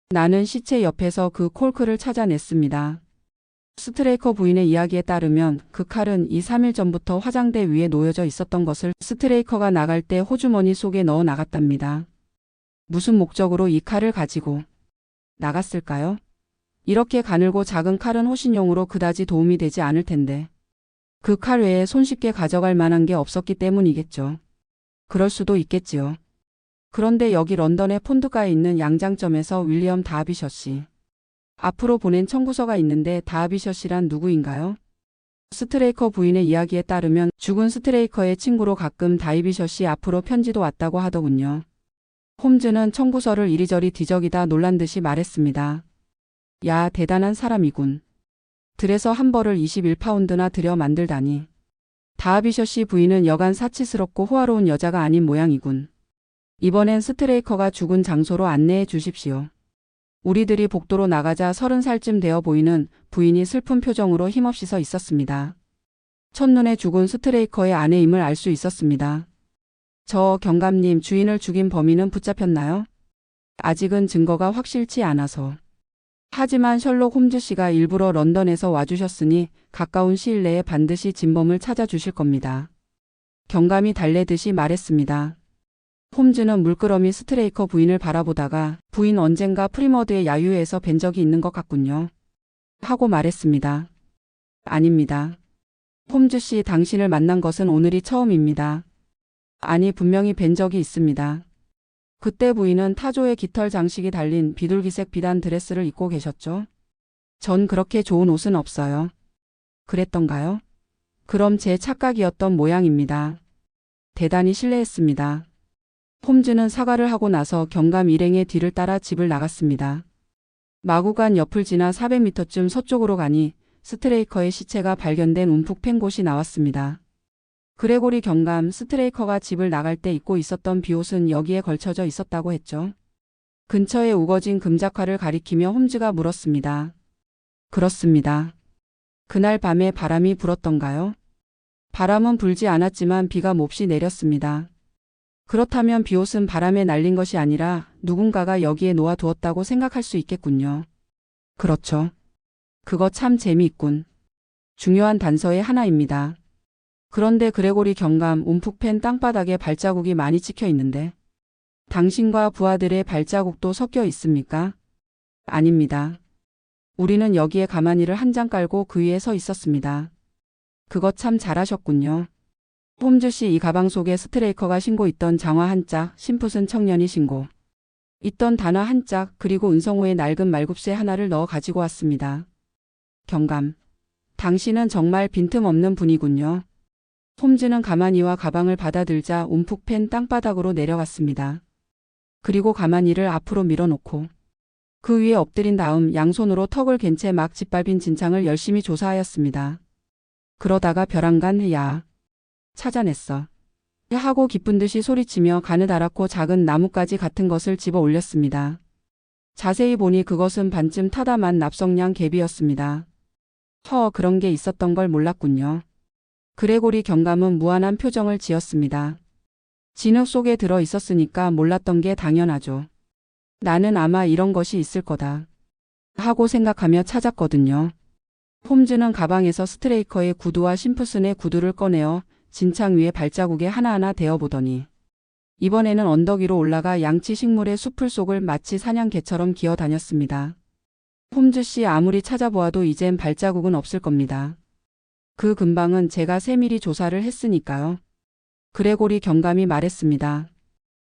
Speaker 1: 나는 시체 옆에서 그 콜크를 찾아냈습니다. 스트레이커 부인의 이야기에 따르면 그 칼은 2-3일 전부터 화장대 위에 놓여져 있었던 것을 스트레이커가 나갈 때 호주머니 속에 넣어 나갔답니다. 무슨 목적으로 이 칼을 가지고 나갔을까요? 이렇게 가늘고 작은 칼은 호신용으로 그다지 도움이 되지 않을 텐데. 그 칼 외에 손쉽게 가져갈 만한 게 없었기 때문이겠죠. 그럴 수도 있겠지요. 그런데 여기 런던의 폰드가에 있는 양장점에서 윌리엄 다비셔 씨 앞으로 보낸 청구서가 있는데 다비셔 씨란 누구인가요? 스트레이커 부인의 이야기에 따르면 죽은 스트레이커의 친구로 가끔 다비셔 씨 앞으로 편지도 왔다고 하더군요. 홈즈는 청구서를 이리저리 뒤적이다 놀란 듯이 말했습니다. 야, 대단한 사람이군. 들에서 한 벌을 21파운드나 들여 만들다니. 다비셔 씨 부인은 여간 사치스럽고 호화로운 여자가 아닌 모양이군. 이번엔 스트레이커가 죽은 장소로 안내해 주십시오. 우리들이 복도로 나가자 30살쯤 되어 보이는 부인이 슬픈 표정으로 힘없이 서 있었습니다. 첫눈에 죽은 스트레이커의 아내임을 알 수 있었습니다. 저 경감님, 주인을 죽인 범인은 붙잡혔나요? 아직은 증거가 확실치 않아서. 하지만 셜록 홈즈 씨가 일부러 런던에서 와주셨으니 가까운 시일 내에 반드시 진범을 찾아주실 겁니다. 경감이 달래듯이 말했습니다. 홈즈는 물끄러미 스트레이커 부인을 바라보다가 부인 언젠가 프리머드의 야유회에서 뵌 적이 있는 것 같군요. 하고 말했습니다. 아닙니다. 홈즈 씨, 당신을 만난 것은 오늘이 처음입니다. 아니, 분명히 뵌 적이 있습니다. 그때 부인은 타조의 깃털 장식이 달린 비둘기색 비단 드레스를 입고 계셨죠? 전 그렇게 좋은 옷은 없어요. 그랬던가요? 그럼 제 착각이었던 모양입니다. 대단히 실례했습니다. 홈즈는 사과를 하고 나서 경감 일행의 뒤를 따라 집을 나갔습니다. 마구간 옆을 지나 400m쯤 서쪽으로 가니 스트레이커의 시체가 발견된 움푹 팬 곳이 나왔습니다. 그레고리 경감 스트레이커가 집을 나갈 때 입고 있었던 비옷은 여기에 걸쳐져 있었다고 했죠. 근처에 우거진 금작화를 가리키며 홈즈가 물었습니다. 그렇습니다. 그날 밤에 바람이 불었던가요? 바람은 불지 않았지만 비가 몹시 내렸습니다. 그렇다면 비옷은 바람에 날린 것이 아니라 누군가가 여기에 놓아두었다고 생각할 수 있겠군요. 그렇죠. 그거 참 재미있군. 중요한 단서의 하나입니다. 그런데 그레고리 경감, 움푹 팬 땅바닥에 발자국이 많이 찍혀 있는데 당신과 부하들의 발자국도 섞여 있습니까? 아닙니다. 우리는 여기에 가마니를 한 장 깔고 그 위에 서 있었습니다. 그거 참 잘하셨군요. 홈즈 씨, 이 가방 속에 스트레이커가 신고 있던 장화 한 짝, 심풋은 청년이 신고 있던 단화 한 짝, 그리고 은성호의 낡은 말굽쇠 하나를 넣어 가지고 왔습니다. 경감, 당신은 정말 빈틈없는 분이군요. 홈즈는 가마니와 가방을 받아들자 움푹 팬 땅바닥으로 내려갔습니다. 그리고 가마니를 앞으로 밀어놓고 그 위에 엎드린 다음 양손으로 턱을 갠 채 막 짓밟힌 진창을 열심히 조사하였습니다. 그러다가 벼랑간 찾아냈어. 하고 기쁜 듯이 소리치며 가느다랗고 작은 나뭇가지 같은 것을 집어 올렸습니다. 자세히 보니 그것은 반쯤 타다만 납성량 갭이었습니다. 그런 게 있었던 걸 몰랐군요. 그레고리 경감은 무한한 표정을 지었습니다. 진흙 속에 들어 있었으니까 몰랐던 게 당연하죠. 나는 아마 이런 것이 있을 거다 하고 생각하며 찾았거든요. 홈즈는 가방에서 스트레이커의 구두와 심프슨의 구두를 꺼내어 진창 위에 발자국에 하나하나 대어보더니 이번에는 언덕 위로 올라가 양치 식물의 숲을 속을 마치 사냥개처럼 기어다녔습니다. 홈즈 씨 아무리 찾아보아도 이젠 발자국은 없을 겁니다. 그 근방은 제가 세밀히 조사를 했으니까요. 그레고리 경감이 말했습니다.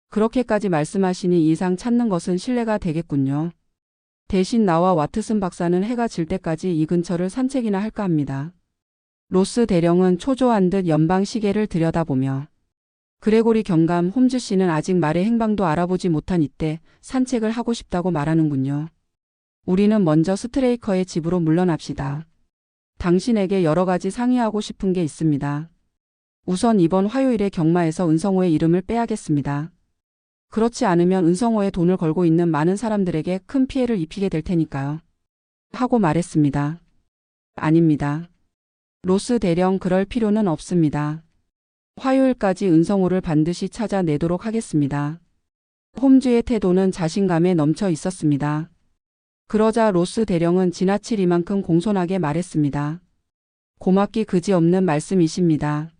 Speaker 1: 그렇게까지 말씀하시니 이상 찾는 것은 신뢰가 되겠군요. 대신 나와 와트슨 박사는 해가 질 때까지 이 근처를 산책이나 할까 합니다. 로스 대령은 초조한 듯 연방 시계를 들여다보며 그레고리 경감 홈즈 씨는 아직 말의 행방도 알아보지 못한 이때 산책을 하고 싶다고 말하는군요. 우리는 먼저 스트레이커의 집으로 물러납시다. 당신에게 여러 가지 상의하고 싶은 게 있습니다. 우선 이번 화요일에 경마에서 은성호의 이름을 빼야겠습니다. 그렇지 않으면 은성호에 돈을 걸고 있는 많은 사람들에게 큰 피해를 입히게 될 테니까요. 하고 말했습니다. 아닙니다. 로스 대령 그럴 필요는 없습니다. 화요일까지 은성호를 반드시 찾아내도록 하겠습니다. 홈즈의 태도는 자신감에 넘쳐 있었습니다. 그러자 로스 대령은 지나칠 이만큼 공손하게 말했습니다. 고맙기 그지없는 말씀이십니다.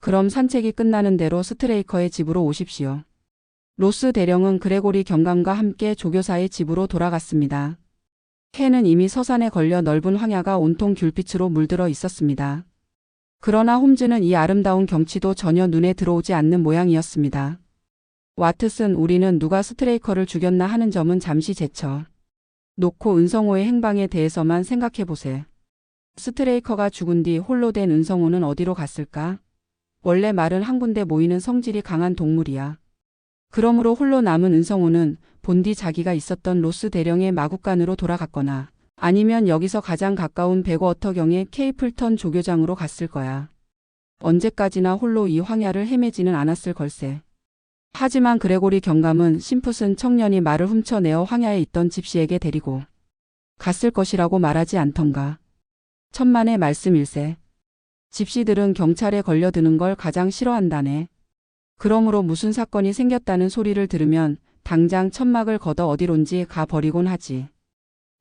Speaker 1: 그럼 산책이 끝나는 대로 스트레이커의 집으로 오십시오. 로스 대령은 그레고리 경감과 함께 조교사의 집으로 돌아갔습니다. 해는 이미 서산에 걸려 넓은 황야가 온통 귤빛으로 물들어 있었습니다. 그러나 홈즈는 이 아름다운 경치도 전혀 눈에 들어오지 않는 모양이었습니다. 와트슨, 우리는 누가 스트레이커를 죽였나 하는 점은 잠시 제쳐 놓고 은성호의 행방에 대해서만 생각해보세. 스트레이커가 죽은 뒤 홀로 된 은성호는 어디로 갔을까? 원래 말은 한 군데 모이는 성질이 강한 동물이야. 그러므로 홀로 남은 은성호는 본디 자기가 있었던 로스 대령의 마국간으로 돌아갔거나 아니면 여기서 가장 가까운 백워터경의 케이플턴 조교장으로 갔을 거야. 언제까지나 홀로 이 황야를 헤매지는 않았을 걸세. 하지만 그레고리 경감은 심프슨 청년이 말을 훔쳐내어 황야에 있던 집시에게 데리고 갔을 것이라고 말하지 않던가. 천만의 말씀일세. 집시들은 경찰에 걸려드는 걸 가장 싫어한다네. 그러므로 무슨 사건이 생겼다는 소리를 들으면 당장 천막을 걷어 어디론지 가버리곤 하지.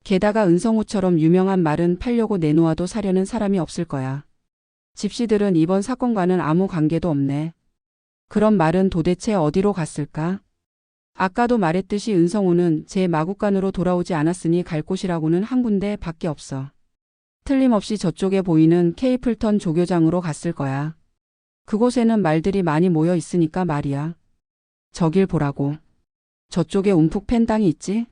Speaker 1: 게다가 은성호처럼 유명한 말은 팔려고 내놓아도 사려는 사람이 없을 거야. 집시들은 이번 사건과는 아무 관계도 없네. 그런 말은 도대체 어디로 갔을까? 아까도 말했듯이 은성호는 제 마국간으로 돌아오지 않았으니 갈 곳이라고는 한 군데 밖에 없어. 틀림없이 저쪽에 보이는 케이플턴 조교장으로 갔을 거야. 그곳에는 말들이 많이 모여 있으니까 말이야. 저길 보라고. 저쪽에 움푹 팬 땅이 있지?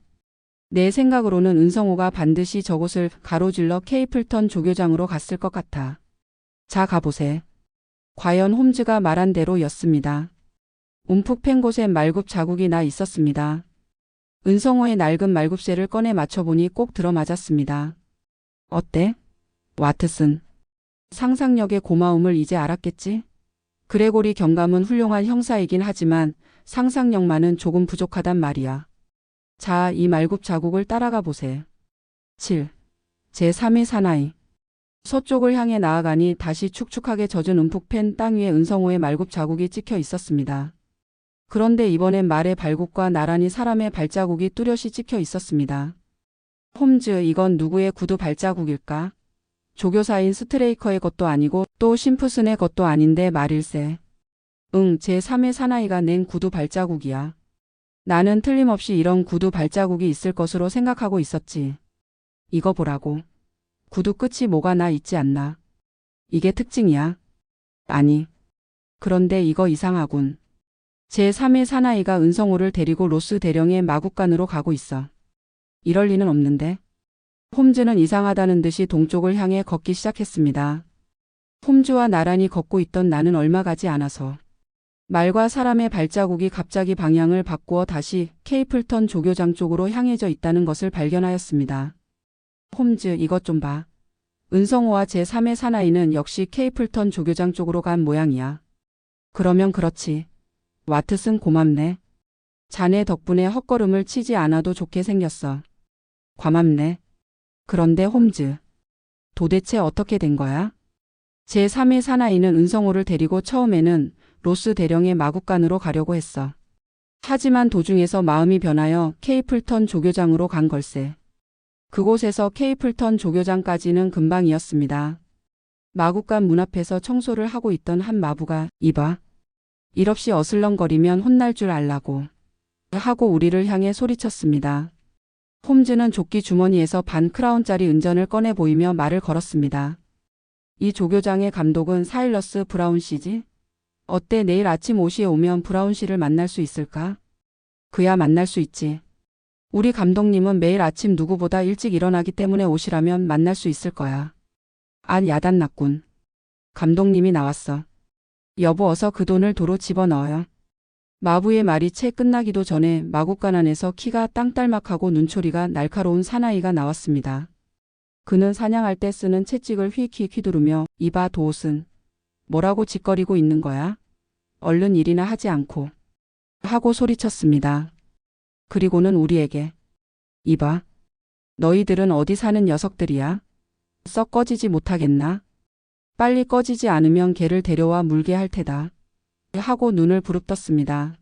Speaker 1: 내 생각으로는 은성호가 반드시 저곳을 가로질러 케이플턴 조교장으로 갔을 것 같아. 자, 가보세. 과연 홈즈가 말한 대로였습니다. 움푹 팬 곳에 말굽 자국이 나 있었습니다. 은성호의 낡은 말굽쇠를 꺼내 맞춰보니 꼭 들어맞았습니다. 어때? 와트슨. 상상력의 고마움을 이제 알았겠지? 그레고리 경감은 훌륭한 형사이긴 하지만 상상력만은 조금 부족하단 말이야. 자, 이 말굽 자국을 따라가 보세. 7. 제3의 사나이. 서쪽을 향해 나아가니 다시 축축하게 젖은 움푹 팬 땅 위에 은성호의 말굽 자국이 찍혀 있었습니다. 그런데 이번엔 말의 발굽과 나란히 사람의 발자국이 뚜렷이 찍혀 있었습니다. 홈즈, 이건 누구의 구두 발자국일까? 조교사인 스트레이커의 것도 아니고 또 심프슨의 것도 아닌데 말일세. 응, 제3의 사나이가 낸 구두 발자국이야. 나는 틀림없이 이런 구두 발자국이 있을 것으로 생각하고 있었지. 이거 보라고. 구두 끝이 뭐가 나 있지 않나? 이게 특징이야. 아니. 그런데 이거 이상하군. 제3의 사나이가 은성호를 데리고 로스 대령의 마국간으로 가고 있어. 이럴 리는 없는데. 홈즈는 이상하다는 듯이 동쪽을 향해 걷기 시작했습니다. 홈즈와 나란히 걷고 있던 나는 얼마 가지 않아서 말과 사람의 발자국이 갑자기 방향을 바꾸어 다시 케이플턴 조교장 쪽으로 향해져 있다는 것을 발견하였습니다. 홈즈, 이것 좀 봐. 은성호와 제3의 사나이는 역시 케이플턴 조교장 쪽으로 간 모양이야. 그러면 그렇지. 와트슨 고맙네. 자네 덕분에 헛걸음을 치지 않아도 좋게 생겼어. 고맙네. 그런데 홈즈, 도대체 어떻게 된 거야? 제3의 사나이는 은성호를 데리고 처음에는 로스 대령의 마국간으로 가려고 했어. 하지만 도중에서 마음이 변하여 케이플턴 조교장으로 간 걸세. 그곳에서 케이플턴 조교장까지는 금방이었습니다. 마국간 문 앞에서 청소를 하고 있던 한 마부가 이봐. 일 없이 어슬렁거리면 혼날 줄 알라고 하고 우리를 향해 소리쳤습니다. 홈즈는 조끼 주머니에서 반 크라운짜리 은전을 꺼내 보이며 말을 걸었습니다. 이 조교장의 감독은 사일러스 브라운 씨지? 어때 내일 아침 5시에 오면 브라운 씨를 만날 수 있을까? 그야 만날 수 있지. 우리 감독님은 매일 아침 누구보다 일찍 일어나기 때문에 오시라면 만날 수 있을 거야. 안 야단났군. 감독님이 나왔어. 여보 어서 그 돈을 도로 집어넣어요. 마부의 말이 채 끝나기도 전에 마국간 안에서 키가 땅딸막하고 눈초리가 날카로운 사나이가 나왔습니다. 그는 사냥할 때 쓰는 채찍을 휙휙 휘두르며 이봐 도옷은 뭐라고 짓거리고 있는 거야? 얼른 일이나 하지 않고 하고 소리쳤습니다. 그리고는 우리에게 이봐 너희들은 어디 사는 녀석들이야? 썩 꺼지지 못하겠나? 빨리 꺼지지 않으면 개를 데려와 물게 할 테다. 하고 눈을 부릅떴습니다.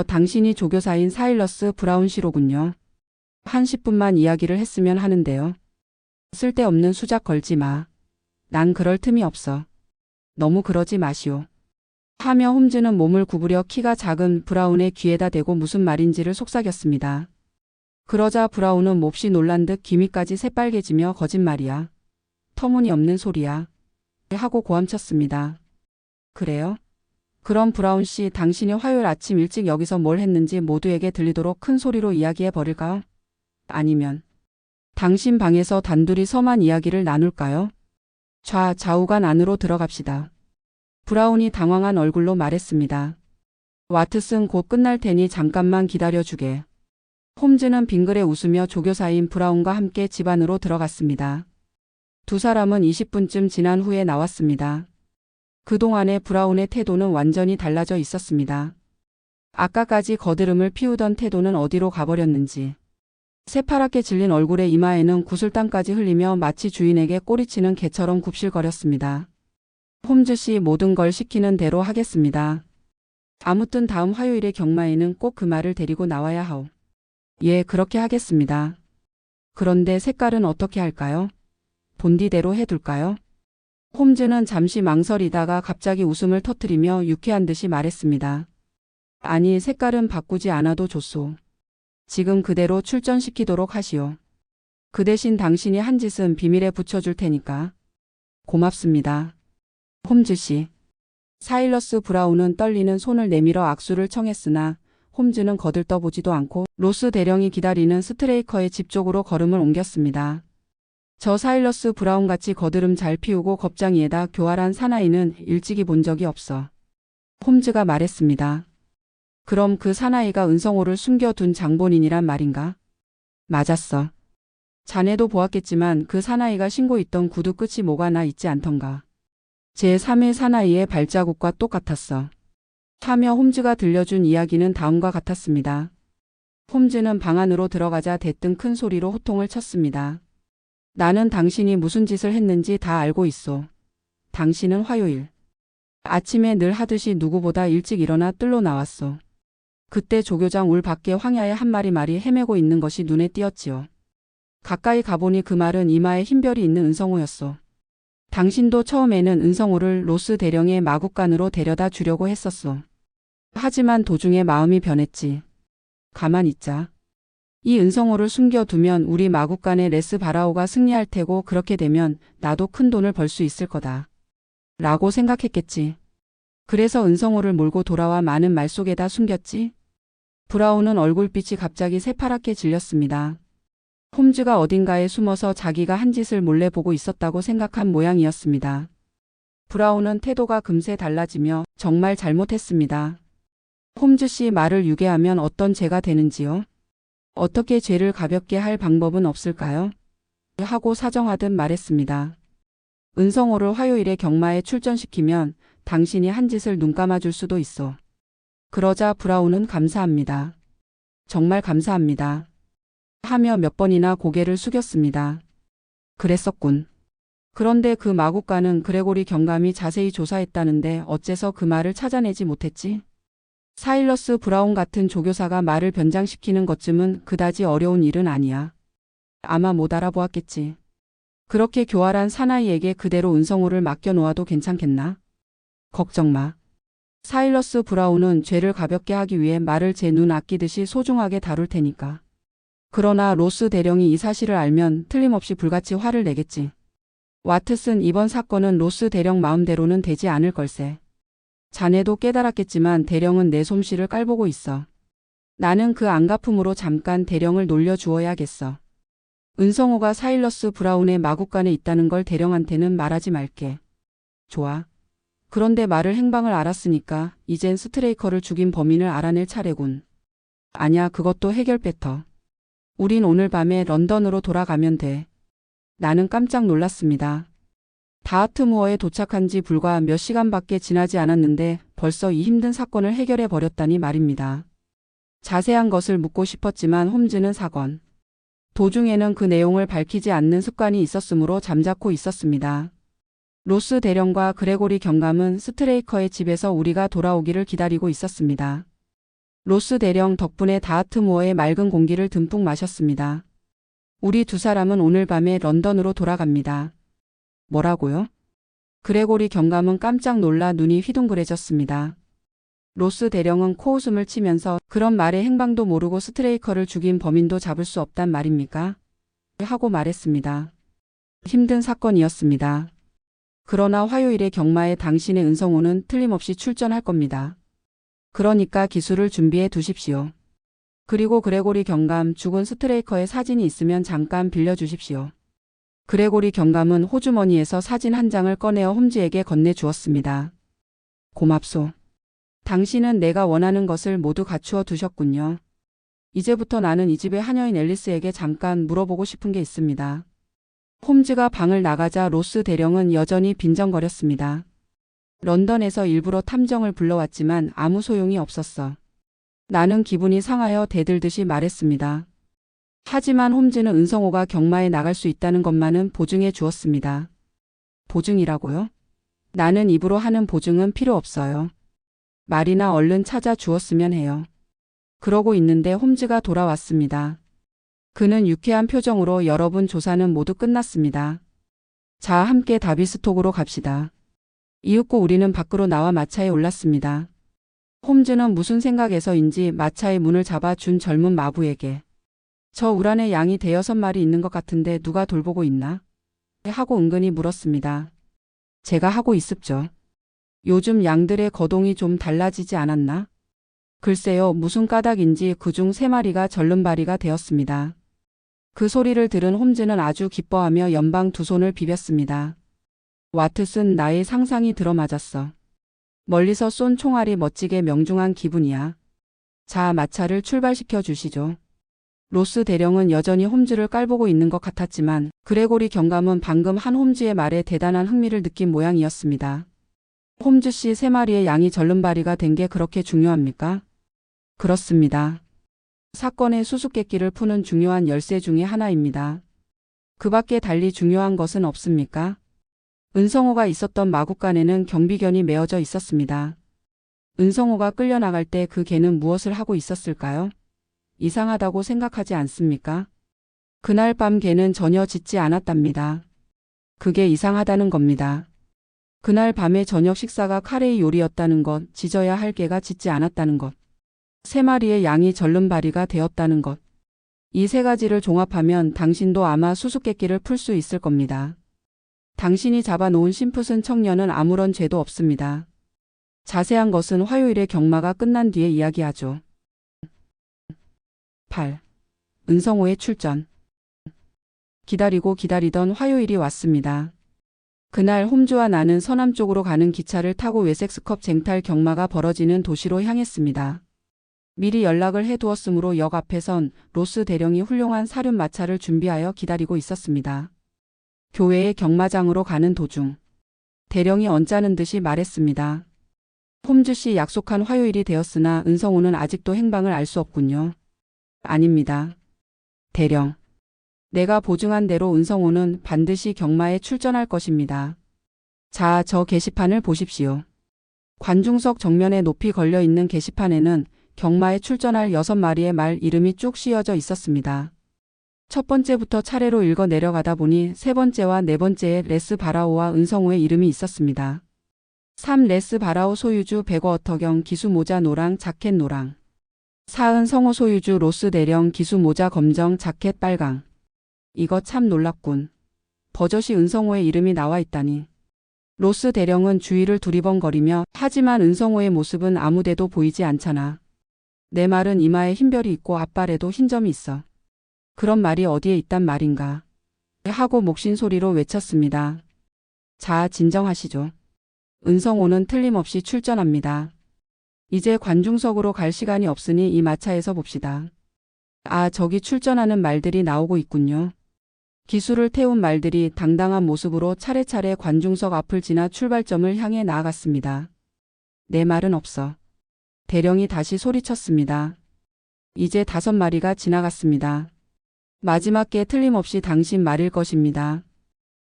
Speaker 1: 당신이 조교사인 사일러스 브라운 씨로군요. 한 10분만 이야기를 했으면 하는데요. 쓸데없는 수작 걸지 마. 난 그럴 틈이 없어. 너무 그러지 마시오. 하며 홈즈는 몸을 구부려 키가 작은 브라운의 귀에다 대고 무슨 말인지를 속삭였습니다. 그러자 브라운은 몹시 놀란 듯 기미까지 새빨개지며 거짓말이야. 터무니없는 소리야. 하고 고함쳤습니다. 그래요? 그럼 브라운 씨 당신이 화요일 아침 일찍 여기서 뭘 했는지 모두에게 들리도록 큰 소리로 이야기해 버릴까요? 아니면 당신 방에서 단둘이 서만 이야기를 나눌까요? 좌우간 안으로 들어갑시다. 브라운이 당황한 얼굴로 말했습니다. 와트슨 곧 끝날 테니 잠깐만 기다려주게. 홈즈는 빙그레 웃으며 조교사인 브라운과 함께 집 안으로 들어갔습니다. 두 사람은 20분쯤 지난 후에 나왔습니다. 그동안의 브라운의 태도는 완전히 달라져 있었습니다. 아까까지 거드름을 피우던 태도는 어디로 가버렸는지. 새파랗게 질린 얼굴에 이마에는 구슬땀까지 흘리며 마치 주인에게 꼬리치는 개처럼 굽실거렸습니다. 홈즈 씨 모든 걸 시키는 대로 하겠습니다. 아무튼 다음 화요일의 경마에는 꼭 그 말을 데리고 나와야 하오. 예, 그렇게 하겠습니다. 그런데 색깔은 어떻게 할까요? 본디대로 해둘까요? 홈즈는 잠시 망설이다가 갑자기 웃음을 터뜨리며 유쾌한 듯이 말했습니다. 아니, 색깔은 바꾸지 않아도 좋소. 지금 그대로 출전시키도록 하시오. 그 대신 당신이 한 짓은 비밀에 붙여줄 테니까. 고맙습니다. 홈즈 씨. 사일러스 브라운은 떨리는 손을 내밀어 악수를 청했으나 홈즈는 거들떠보지도 않고 로스 대령이 기다리는 스트레이커의 집 쪽으로 걸음을 옮겼습니다. 저 사일러스 브라운같이 거드름 잘 피우고 겁쟁이에다 교활한 사나이는 일찍이 본 적이 없어. 홈즈가 말했습니다. 그럼 그 사나이가 은성호를 숨겨둔 장본인이란 말인가? 맞았어. 자네도 보았겠지만 그 사나이가 신고 있던 구두 끝이 뭐가 나 있지 않던가. 제3의 사나이의 발자국과 똑같았어. 하며 홈즈가 들려준 이야기는 다음과 같았습니다. 홈즈는 방 안으로 들어가자 대뜸 큰 소리로 호통을 쳤습니다. 나는 당신이 무슨 짓을 했는지 다 알고 있소. 당신은 화요일 아침에 늘 하듯이 누구보다 일찍 일어나 뜰로 나왔소. 그때 조교장 울 밖에 황야의 한 마리 말이 헤매고 있는 것이 눈에 띄었지요. 가까이 가보니 그 말은 이마에 흰별이 있는 은성호였소. 당신도 처음에는 은성호를 로스 대령의 마국간으로 데려다 주려고 했었소. 하지만 도중에 마음이 변했지. 가만 있자. 이 은성호를 숨겨두면 우리 마국간의 레스 바라오가 승리할 테고 그렇게 되면 나도 큰 돈을 벌 수 있을 거다. 라고 생각했겠지. 그래서 은성호를 몰고 돌아와 많은 말 속에다 숨겼지. 브라운은 얼굴빛이 갑자기 새파랗게 질렸습니다. 홈즈가 어딘가에 숨어서 자기가 한 짓을 몰래 보고 있었다고 생각한 모양이었습니다. 브라운은 태도가 금세 달라지며 정말 잘못했습니다. 홈즈 씨 말을 유괴하면 어떤 죄가 되는지요? 어떻게 죄를 가볍게 할 방법은 없을까요? 하고 사정하듯 말했습니다. 은성호를 화요일에 경마에 출전시키면 당신이 한 짓을 눈감아줄 수도 있어. 그러자 브라운은 감사합니다. 정말 감사합니다. 하며 몇 번이나 고개를 숙였습니다. 그랬었군. 그런데 그 마구간은 그레고리 경감이 자세히 조사했다는데 어째서 그 말을 찾아내지 못했지? 사일러스 브라운 같은 조교사가 말을 변장시키는 것쯤은 그다지 어려운 일은 아니야. 아마 못 알아보았겠지. 그렇게 교활한 사나이에게 그대로 은성호를 맡겨놓아도 괜찮겠나? 걱정 마. 사일러스 브라운은 죄를 가볍게 하기 위해 말을 제 눈 아끼듯이 소중하게 다룰 테니까. 그러나 로스 대령이 이 사실을 알면 틀림없이 불같이 화를 내겠지. 와트슨, 이번 사건은 로스 대령 마음대로는 되지 않을 걸세. 자네도 깨달았겠지만 대령은 내 솜씨를 깔보고 있어. 나는 그 안갚음으로 잠깐 대령을 놀려주어야겠어. 은성호가 사일러스 브라운의 마구간에 있다는 걸 대령한테는 말하지 말게. 좋아. 그런데 말을 행방을 알았으니까 이젠 스트레이커를 죽인 범인을 알아낼 차례군. 아냐, 그것도 해결 배터. 우린 오늘 밤에 런던으로 돌아가면 돼. 나는 깜짝 놀랐습니다. 다하트무어에 도착한 지 불과 몇 시간밖에 지나지 않았는데 벌써 이 힘든 사건을 해결해 버렸다니 말입니다. 자세한 것을 묻고 싶었지만 홈즈는 사건 도중에는 그 내용을 밝히지 않는 습관이 있었으므로 잠자코 있었습니다. 로스 대령과 그레고리 경감은 스트레이커의 집에서 우리가 돌아오기를 기다리고 있었습니다. 로스 대령 덕분에 다하트무어의 맑은 공기를 듬뿍 마셨습니다. 우리 두 사람은 오늘 밤에 런던으로 돌아갑니다. 뭐라고요? 그레고리 경감은 깜짝 놀라 눈이 휘둥그레졌습니다. 로스 대령은 코웃음을 치면서 그런 말의 행방도 모르고 스트레이커를 죽인 범인도 잡을 수 없단 말입니까? 하고 말했습니다. 힘든 사건이었습니다. 그러나 화요일에 경마에 당신의 은성호는 틀림없이 출전할 겁니다. 그러니까 기술을 준비해 두십시오. 그리고 그레고리 경감 죽은 스트레이커의 사진이 있으면 잠깐 빌려주십시오. 그레고리 경감은 호주머니에서 사진 한 장을 꺼내어 홈즈에게 건네주었습니다. 고맙소. 당신은 내가 원하는 것을 모두 갖추어 두셨군요. 이제부터 나는 이 집의 하녀인 앨리스에게 잠깐 물어보고 싶은 게 있습니다. 홈즈가 방을 나가자 로스 대령은 여전히 빈정거렸습니다. 런던에서 일부러 탐정을 불러왔지만 아무 소용이 없었어. 나는 기분이 상하여 대들듯이 말했습니다. 하지만 홈즈는 은성호가 경마에 나갈 수 있다는 것만은 보증해 주었습니다. 보증이라고요? 나는 입으로 하는 보증은 필요 없어요. 말이나 얼른 찾아 주었으면 해요. 그러고 있는데 홈즈가 돌아왔습니다. 그는 유쾌한 표정으로 여러분 조사는 모두 끝났습니다. 자, 함께 다비스톡으로 갑시다. 이윽고 우리는 밖으로 나와 마차에 올랐습니다. 홈즈는 무슨 생각에서인지 마차의 문을 잡아 준 젊은 마부에게 저 우란에 양이 5마리 있는 것 같은데 누가 돌보고 있나? 하고 은근히 물었습니다. 제가 하고 있습죠. 요즘 양들의 거동이 좀 달라지지 않았나? 글쎄요, 무슨 까닭인지 그중 3마리가 절름발이가 되었습니다. 그 소리를 들은 홈즈는 아주 기뻐하며 연방 두 손을 비볐습니다. 와트슨, 나의 상상이 들어맞았어. 멀리서 쏜 총알이 멋지게 명중한 기분이야. 자, 마차를 출발시켜 주시죠. 로스 대령은 여전히 홈즈를 깔보고 있는 것 같았지만 그레고리 경감은 방금 한 홈즈의 말에 대단한 흥미를 느낀 모양이었습니다. 홈즈 씨, 3마리의 양이 절름발이가 된 게 그렇게 중요합니까? 그렇습니다. 사건의 수수께끼를 푸는 중요한 열쇠 중의 하나입니다. 그 밖에 달리 중요한 것은 없습니까? 은성호가 있었던 마구간에는 경비견이 메어져 있었습니다. 은성호가 끌려나갈 때 그 개는 무엇을 하고 있었을까요? 이상하다고 생각하지 않습니까? 그날 밤 개는 전혀 짖지 않았답니다. 그게 이상하다는 겁니다. 그날 밤의 저녁 식사가 카레이 요리였다는 것, 짖어야 할 개가 짖지 않았다는 것, 3마리의 양이 절름발이가 되었다는 것. 이 3가지를 종합하면 당신도 아마 수수께끼를 풀 수 있을 겁니다. 당신이 잡아놓은 심풋은 청년은 아무런 죄도 없습니다. 자세한 것은 화요일에 경마가 끝난 뒤에 이야기하죠. 8. 은성호의 출전. 기다리고 기다리던 화요일이 왔습니다. 그날 홈즈와 나는 서남쪽으로 가는 기차를 타고 웨섹스컵 쟁탈 경마가 벌어지는 도시로 향했습니다. 미리 연락을 해두었으므로 역 앞에선 로스 대령이 훌륭한 사륜 마차를 준비하여 기다리고 있었습니다. 교회의 경마장으로 가는 도중 대령이 언짢은 듯이 말했습니다. 홈즈 씨 약속한 화요일이 되었으나 은성우는 아직도 행방을 알 수 없군요. 아닙니다. 대령. 내가 보증한 대로 은성우는 반드시 경마에 출전할 것입니다. 자, 저 게시판을 보십시오. 관중석 정면에 높이 걸려 있는 게시판에는 경마에 출전할 6마리의 말 이름이 쭉 씌어져 있었습니다. 첫 번째부터 차례로 읽어 내려가다 보니 세 번째와 네 번째에 레스 바라오와 은성우의 이름이 있었습니다. 3. 레스 바라오 소유주 백어 어터경 기수 모자 노랑 자켓 노랑. 4. 은성우 소유주 로스 대령 기수 모자 검정 자켓 빨강. 이거 참 놀랍군. 버젓이 은성우의 이름이 나와 있다니. 로스 대령은 주위를 두리번거리며 하지만 은성우의 모습은 아무데도 보이지 않잖아. 내 말은 이마에 흰별이 있고 앞발에도 흰 점이 있어. 그런 말이 어디에 있단 말인가. 하고 목신 소리로 외쳤습니다. 자, 진정하시죠. 은성우는 틀림없이 출전합니다. 이제 관중석으로 갈 시간이 없으니 이 마차에서 봅시다. 아, 저기 출전하는 말들이 나오고 있군요. 기수를 태운 말들이 당당한 모습으로 차례차례 관중석 앞을 지나 출발점을 향해 나아갔습니다. 내 말은 없어. 대령이 다시 소리쳤습니다. 이제 5마리가 지나갔습니다. 마지막 게 틀림없이 당신 말일 것입니다.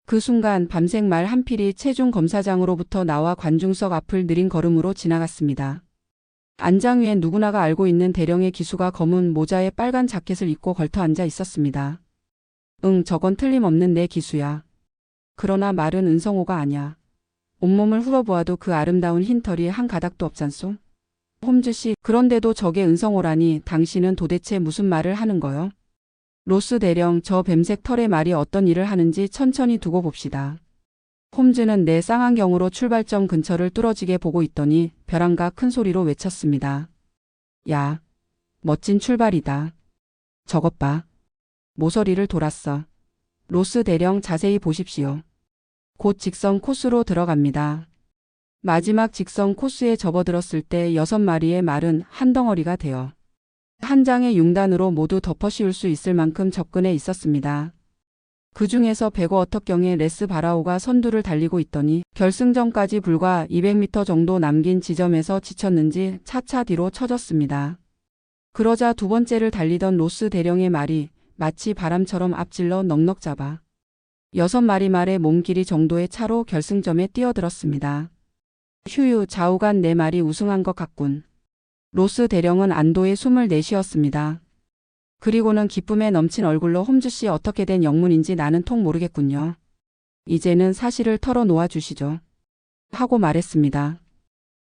Speaker 1: 그 순간 밤색 말 한 필이 체중 검사장으로부터 나와 관중석 앞을 느린 걸음으로 지나갔습니다. 안장 위엔 누구나가 알고 있는 대령의 기수가 검은 모자에 빨간 자켓을 입고 걸터 앉아 있었습니다. 응, 저건 틀림없는 내 기수야. 그러나 말은 은성우가 아냐. 온몸을 훑어보아도 그 아름다운 흰털이 한 가닥도 없잖소? 홈즈 씨, 그런데도 저게 은성우라니 당신은 도대체 무슨 말을 하는 거요? 로스 대령, 저 뱀색 털의 말이 어떤 일을 하는지 천천히 두고 봅시다. 홈즈는 내 쌍안경으로 출발점 근처를 뚫어지게 보고 있더니 벼랑과 큰 소리로 외쳤습니다. 야, 멋진 출발이다. 저것 봐. 모서리를 돌았어. 로스 대령 자세히 보십시오. 곧 직선 코스로 들어갑니다. 마지막 직선 코스에 접어들었을 때 6마리의 말은 한 덩어리가 되어 한 장의 융단으로 모두 덮어씌울 수 있을 만큼 접근해 있었습니다. 그 중에서 백어 어터경의 레스 바라오가 선두를 달리고 있더니 결승전까지 불과 200m 정도 남긴 지점에서 지쳤는지 차차 뒤로 처졌습니다. 그러자 두 번째를 달리던 로스 대령의 말이 마치 바람처럼 앞질러 넉넉 잡아 6마리 말의 몸길이 정도의 차로 결승점에 뛰어들었습니다. 휴유, 좌우간 4마리 우승한 것 같군. 로스 대령은 안도의 숨을 내쉬었습니다. 그리고는 기쁨에 넘친 얼굴로 홈즈 씨 어떻게 된 영문인지 나는 통 모르겠군요. 이제는 사실을 털어놓아 주시죠. 하고 말했습니다.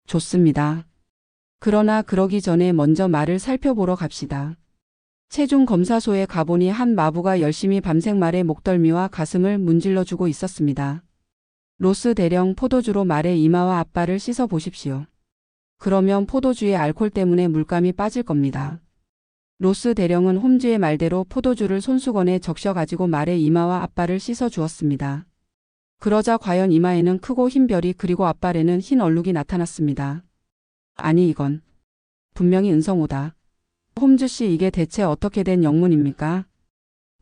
Speaker 1: 좋습니다. 그러나 그러기 전에 먼저 말을 살펴보러 갑시다. 체중 검사소에 가보니 한 마부가 열심히 밤색 말의 목덜미와 가슴을 문질러주고 있었습니다. 로스 대령, 포도주로 말의 이마와 앞발을 씻어 보십시오. 그러면 포도주의 알코올 때문에 물감이 빠질 겁니다. 로스 대령은 홈즈의 말대로 포도주를 손수건에 적셔가지고 말의 이마와 앞발을 씻어 주었습니다. 그러자 과연 이마에는 크고 흰 별이 그리고 앞발에는 흰 얼룩이 나타났습니다. 아니, 이건 분명히 은성우다. 홈즈 씨, 이게 대체 어떻게 된 영문입니까?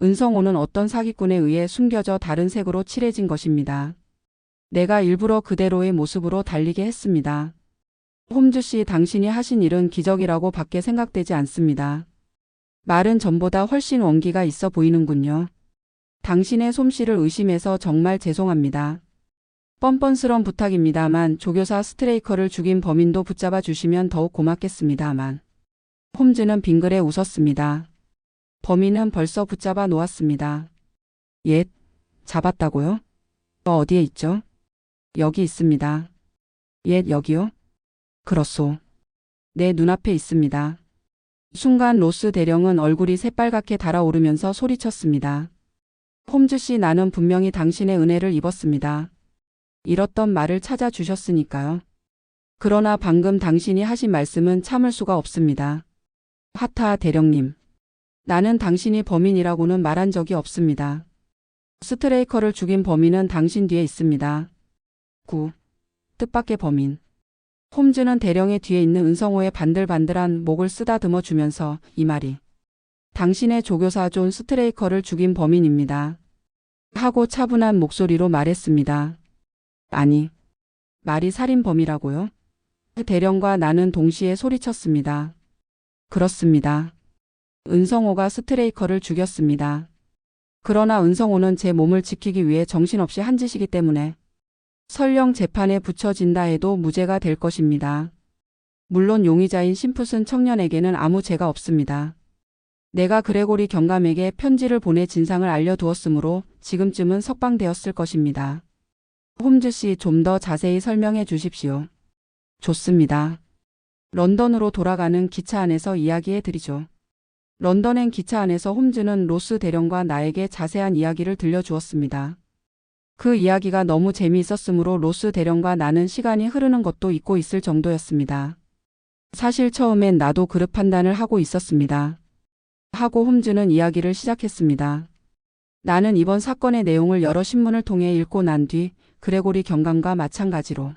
Speaker 1: 은성우는 어떤 사기꾼에 의해 숨겨져 다른 색으로 칠해진 것입니다. 내가 일부러 그대로의 모습으로 달리게 했습니다. 홈즈 씨, 당신이 하신 일은 기적이라고 밖에 생각되지 않습니다. 말은 전보다 훨씬 원기가 있어 보이는군요. 당신의 솜씨를 의심해서 정말 죄송합니다. 뻔뻔스런 부탁입니다만 조교사 스트레이커를 죽인 범인도 붙잡아 주시면 더욱 고맙겠습니다만. 홈즈는 빙그레 웃었습니다. 범인은 벌써 붙잡아 놓았습니다. 예, 잡았다고요? 어디에 있죠? 여기 있습니다. 예, 여기요? 그렇소. 내 눈앞에 있습니다. 순간 로스 대령은 얼굴이 새빨갛게 달아오르면서 소리쳤습니다. 홈즈 씨, 나는 분명히 당신의 은혜를 입었습니다. 잃었던 말을 찾아주셨으니까요. 그러나 방금 당신이 하신 말씀은 참을 수가 없습니다. 하타 대령님. 나는 당신이 범인이라고는 말한 적이 없습니다. 스트레이커를 죽인 범인은 당신 뒤에 있습니다. 뜻밖의 범인. 홈즈는 대령의 뒤에 있는 은성호의 반들반들한 목을 쓰다듬어 주면서 이 말이 당신의 조교사 존 스트레이커를 죽인 범인입니다. 하고 차분한 목소리로 말했습니다. 아니, 말이 살인범이라고요? 대령과 나는 동시에 소리쳤습니다. 그렇습니다. 은성호가 스트레이커를 죽였습니다. 그러나 은성호는 제 몸을 지키기 위해 정신없이 한 짓이기 때문에 설령 재판에 붙여진다 해도 무죄가 될 것입니다. 물론 용의자인 심풋은 청년에게는 아무 죄가 없습니다. 내가 그레고리 경감에게 편지를 보내 진상을 알려두었으므로 지금쯤은 석방되었을 것입니다. 홈즈 씨, 좀 더 자세히 설명해 주십시오. 좋습니다. 런던으로 돌아가는 기차 안에서 이야기해 드리죠. 런던행 기차 안에서 홈즈는 로스 대령과 나에게 자세한 이야기를 들려주었습니다. 그 이야기가 너무 재미있었으므로 로스 대령과 나는 시간이 흐르는 것도 잊고 있을 정도였습니다. 사실 처음엔 나도 그릇 판단을 하고 있었습니다. 하고 홈즈는 이야기를 시작했습니다. 나는 이번 사건의 내용을 여러 신문을 통해 읽고 난 뒤 그레고리 경감과 마찬가지로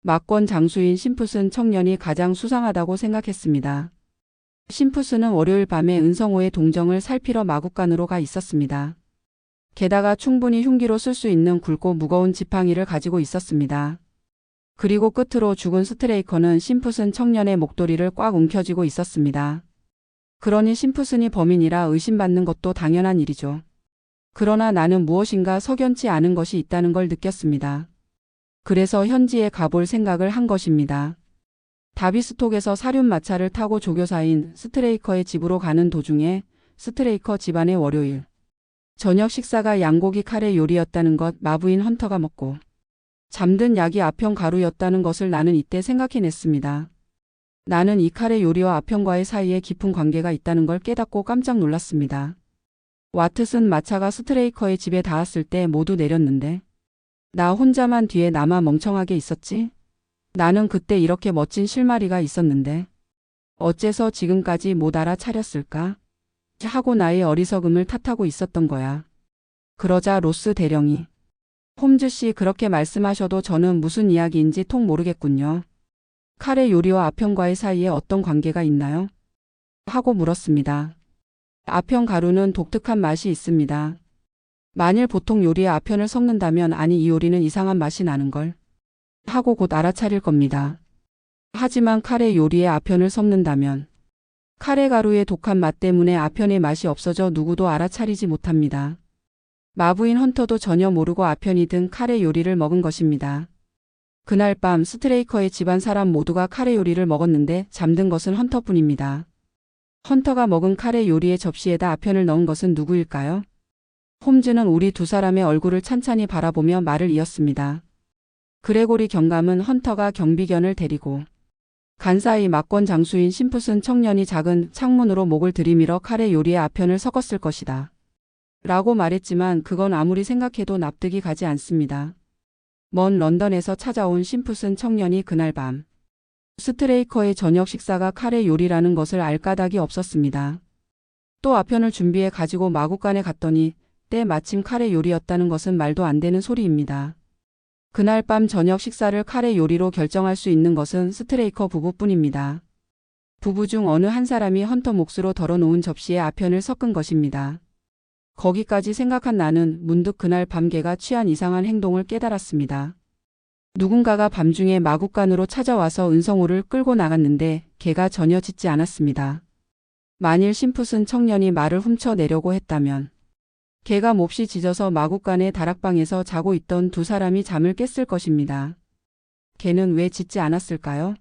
Speaker 1: 막권 장수인 심풋은 청년이 가장 수상하다고 생각했습니다. 심풋은 월요일 밤에 은성호의 동정을 살피러 마국간으로 가 있었습니다. 게다가 충분히 흉기로 쓸 수 있는 굵고 무거운 지팡이를 가지고 있었습니다. 그리고 끝으로 죽은 스트레이커는 심풋은 청년의 목도리를 꽉 움켜쥐고 있었습니다. 그러니 심풋이 범인이라 의심받는 것도 당연한 일이죠. 그러나 나는 무엇인가 석연치 않은 것이 있다는 걸 느꼈습니다. 그래서 현지에 가볼 생각을 한 것입니다. 다비스톡에서 사륜마차를 타고 조교사인 스트레이커의 집으로 가는 도중에 스트레이커 집안의 월요일 저녁 식사가 양고기 카레 요리였다는 것, 마부인 헌터가 먹고 잠든 약이 아편 가루였다는 것을 나는 이때 생각해냈습니다. 나는 이 카레 요리와 아편과의 사이에 깊은 관계가 있다는 걸 깨닫고 깜짝 놀랐습니다. 와트슨 마차가 스트레이커의 집에 닿았을 때 모두 내렸는데 나 혼자만 뒤에 남아 멍청하게 있었지? 나는 그때 이렇게 멋진 실마리가 있었는데 어째서 지금까지 못 알아차렸을까? 하고 나의 어리석음을 탓하고 있었던 거야. 그러자 로스 대령이 홈즈 씨, 그렇게 말씀하셔도 저는 무슨 이야기인지 통 모르겠군요. 카레 요리와 아편과의 사이에 어떤 관계가 있나요? 하고 물었습니다. 아편 가루는 독특한 맛이 있습니다. 만일 보통 요리에 아편을 섞는다면 아니 이 요리는 이상한 맛이 나는걸 하고 곧 알아차릴 겁니다. 하지만 카레 요리에 아편을 섞는다면 카레 가루의 독한 맛 때문에 아편의 맛이 없어져 누구도 알아차리지 못합니다. 마부인 헌터도 전혀 모르고 아편이 든 카레 요리를 먹은 것입니다. 그날 밤 스트레이커의 집안 사람 모두가 카레 요리를 먹었는데 잠든 것은 헌터뿐입니다. 헌터가 먹은 카레 요리의 접시에다 아편을 넣은 것은 누구일까요? 홈즈는 우리 두 사람의 얼굴을 찬찬히 바라보며 말을 이었습니다. 그레고리 경감은 헌터가 경비견을 데리고 간사이 막권 장수인 심풋은 청년이 작은 창문으로 목을 들이밀어 카레 요리에 아편을 섞었을 것이다. 라고 말했지만 그건 아무리 생각해도 납득이 가지 않습니다. 먼 런던에서 찾아온 심풋은 청년이 그날 밤 스트레이커의 저녁 식사가 카레 요리라는 것을 알 까닭이 없었습니다. 또 아편을 준비해 가지고 마국간에 갔더니 때 마침 카레 요리였다는 것은 말도 안 되는 소리입니다. 그날 밤 저녁 식사를 카레 요리로 결정할 수 있는 것은 스트레이커 부부뿐입니다. 부부 중 어느 한 사람이 헌터 몫으로 덜어놓은 접시에 아편을 섞은 것입니다. 거기까지 생각한 나는 문득 그날 밤 걔가 취한 이상한 행동을 깨달았습니다. 누군가가 밤중에 마국간으로 찾아와서 은성호를 끌고 나갔는데 걔가 전혀 짖지 않았습니다. 만일 심풋은 청년이 말을 훔쳐내려고 했다면 걔가 몹시 짖어서 마국간의 다락방에서 자고 있던 두 사람이 잠을 깼을 것입니다. 걔는 왜 짖지 않았을까요?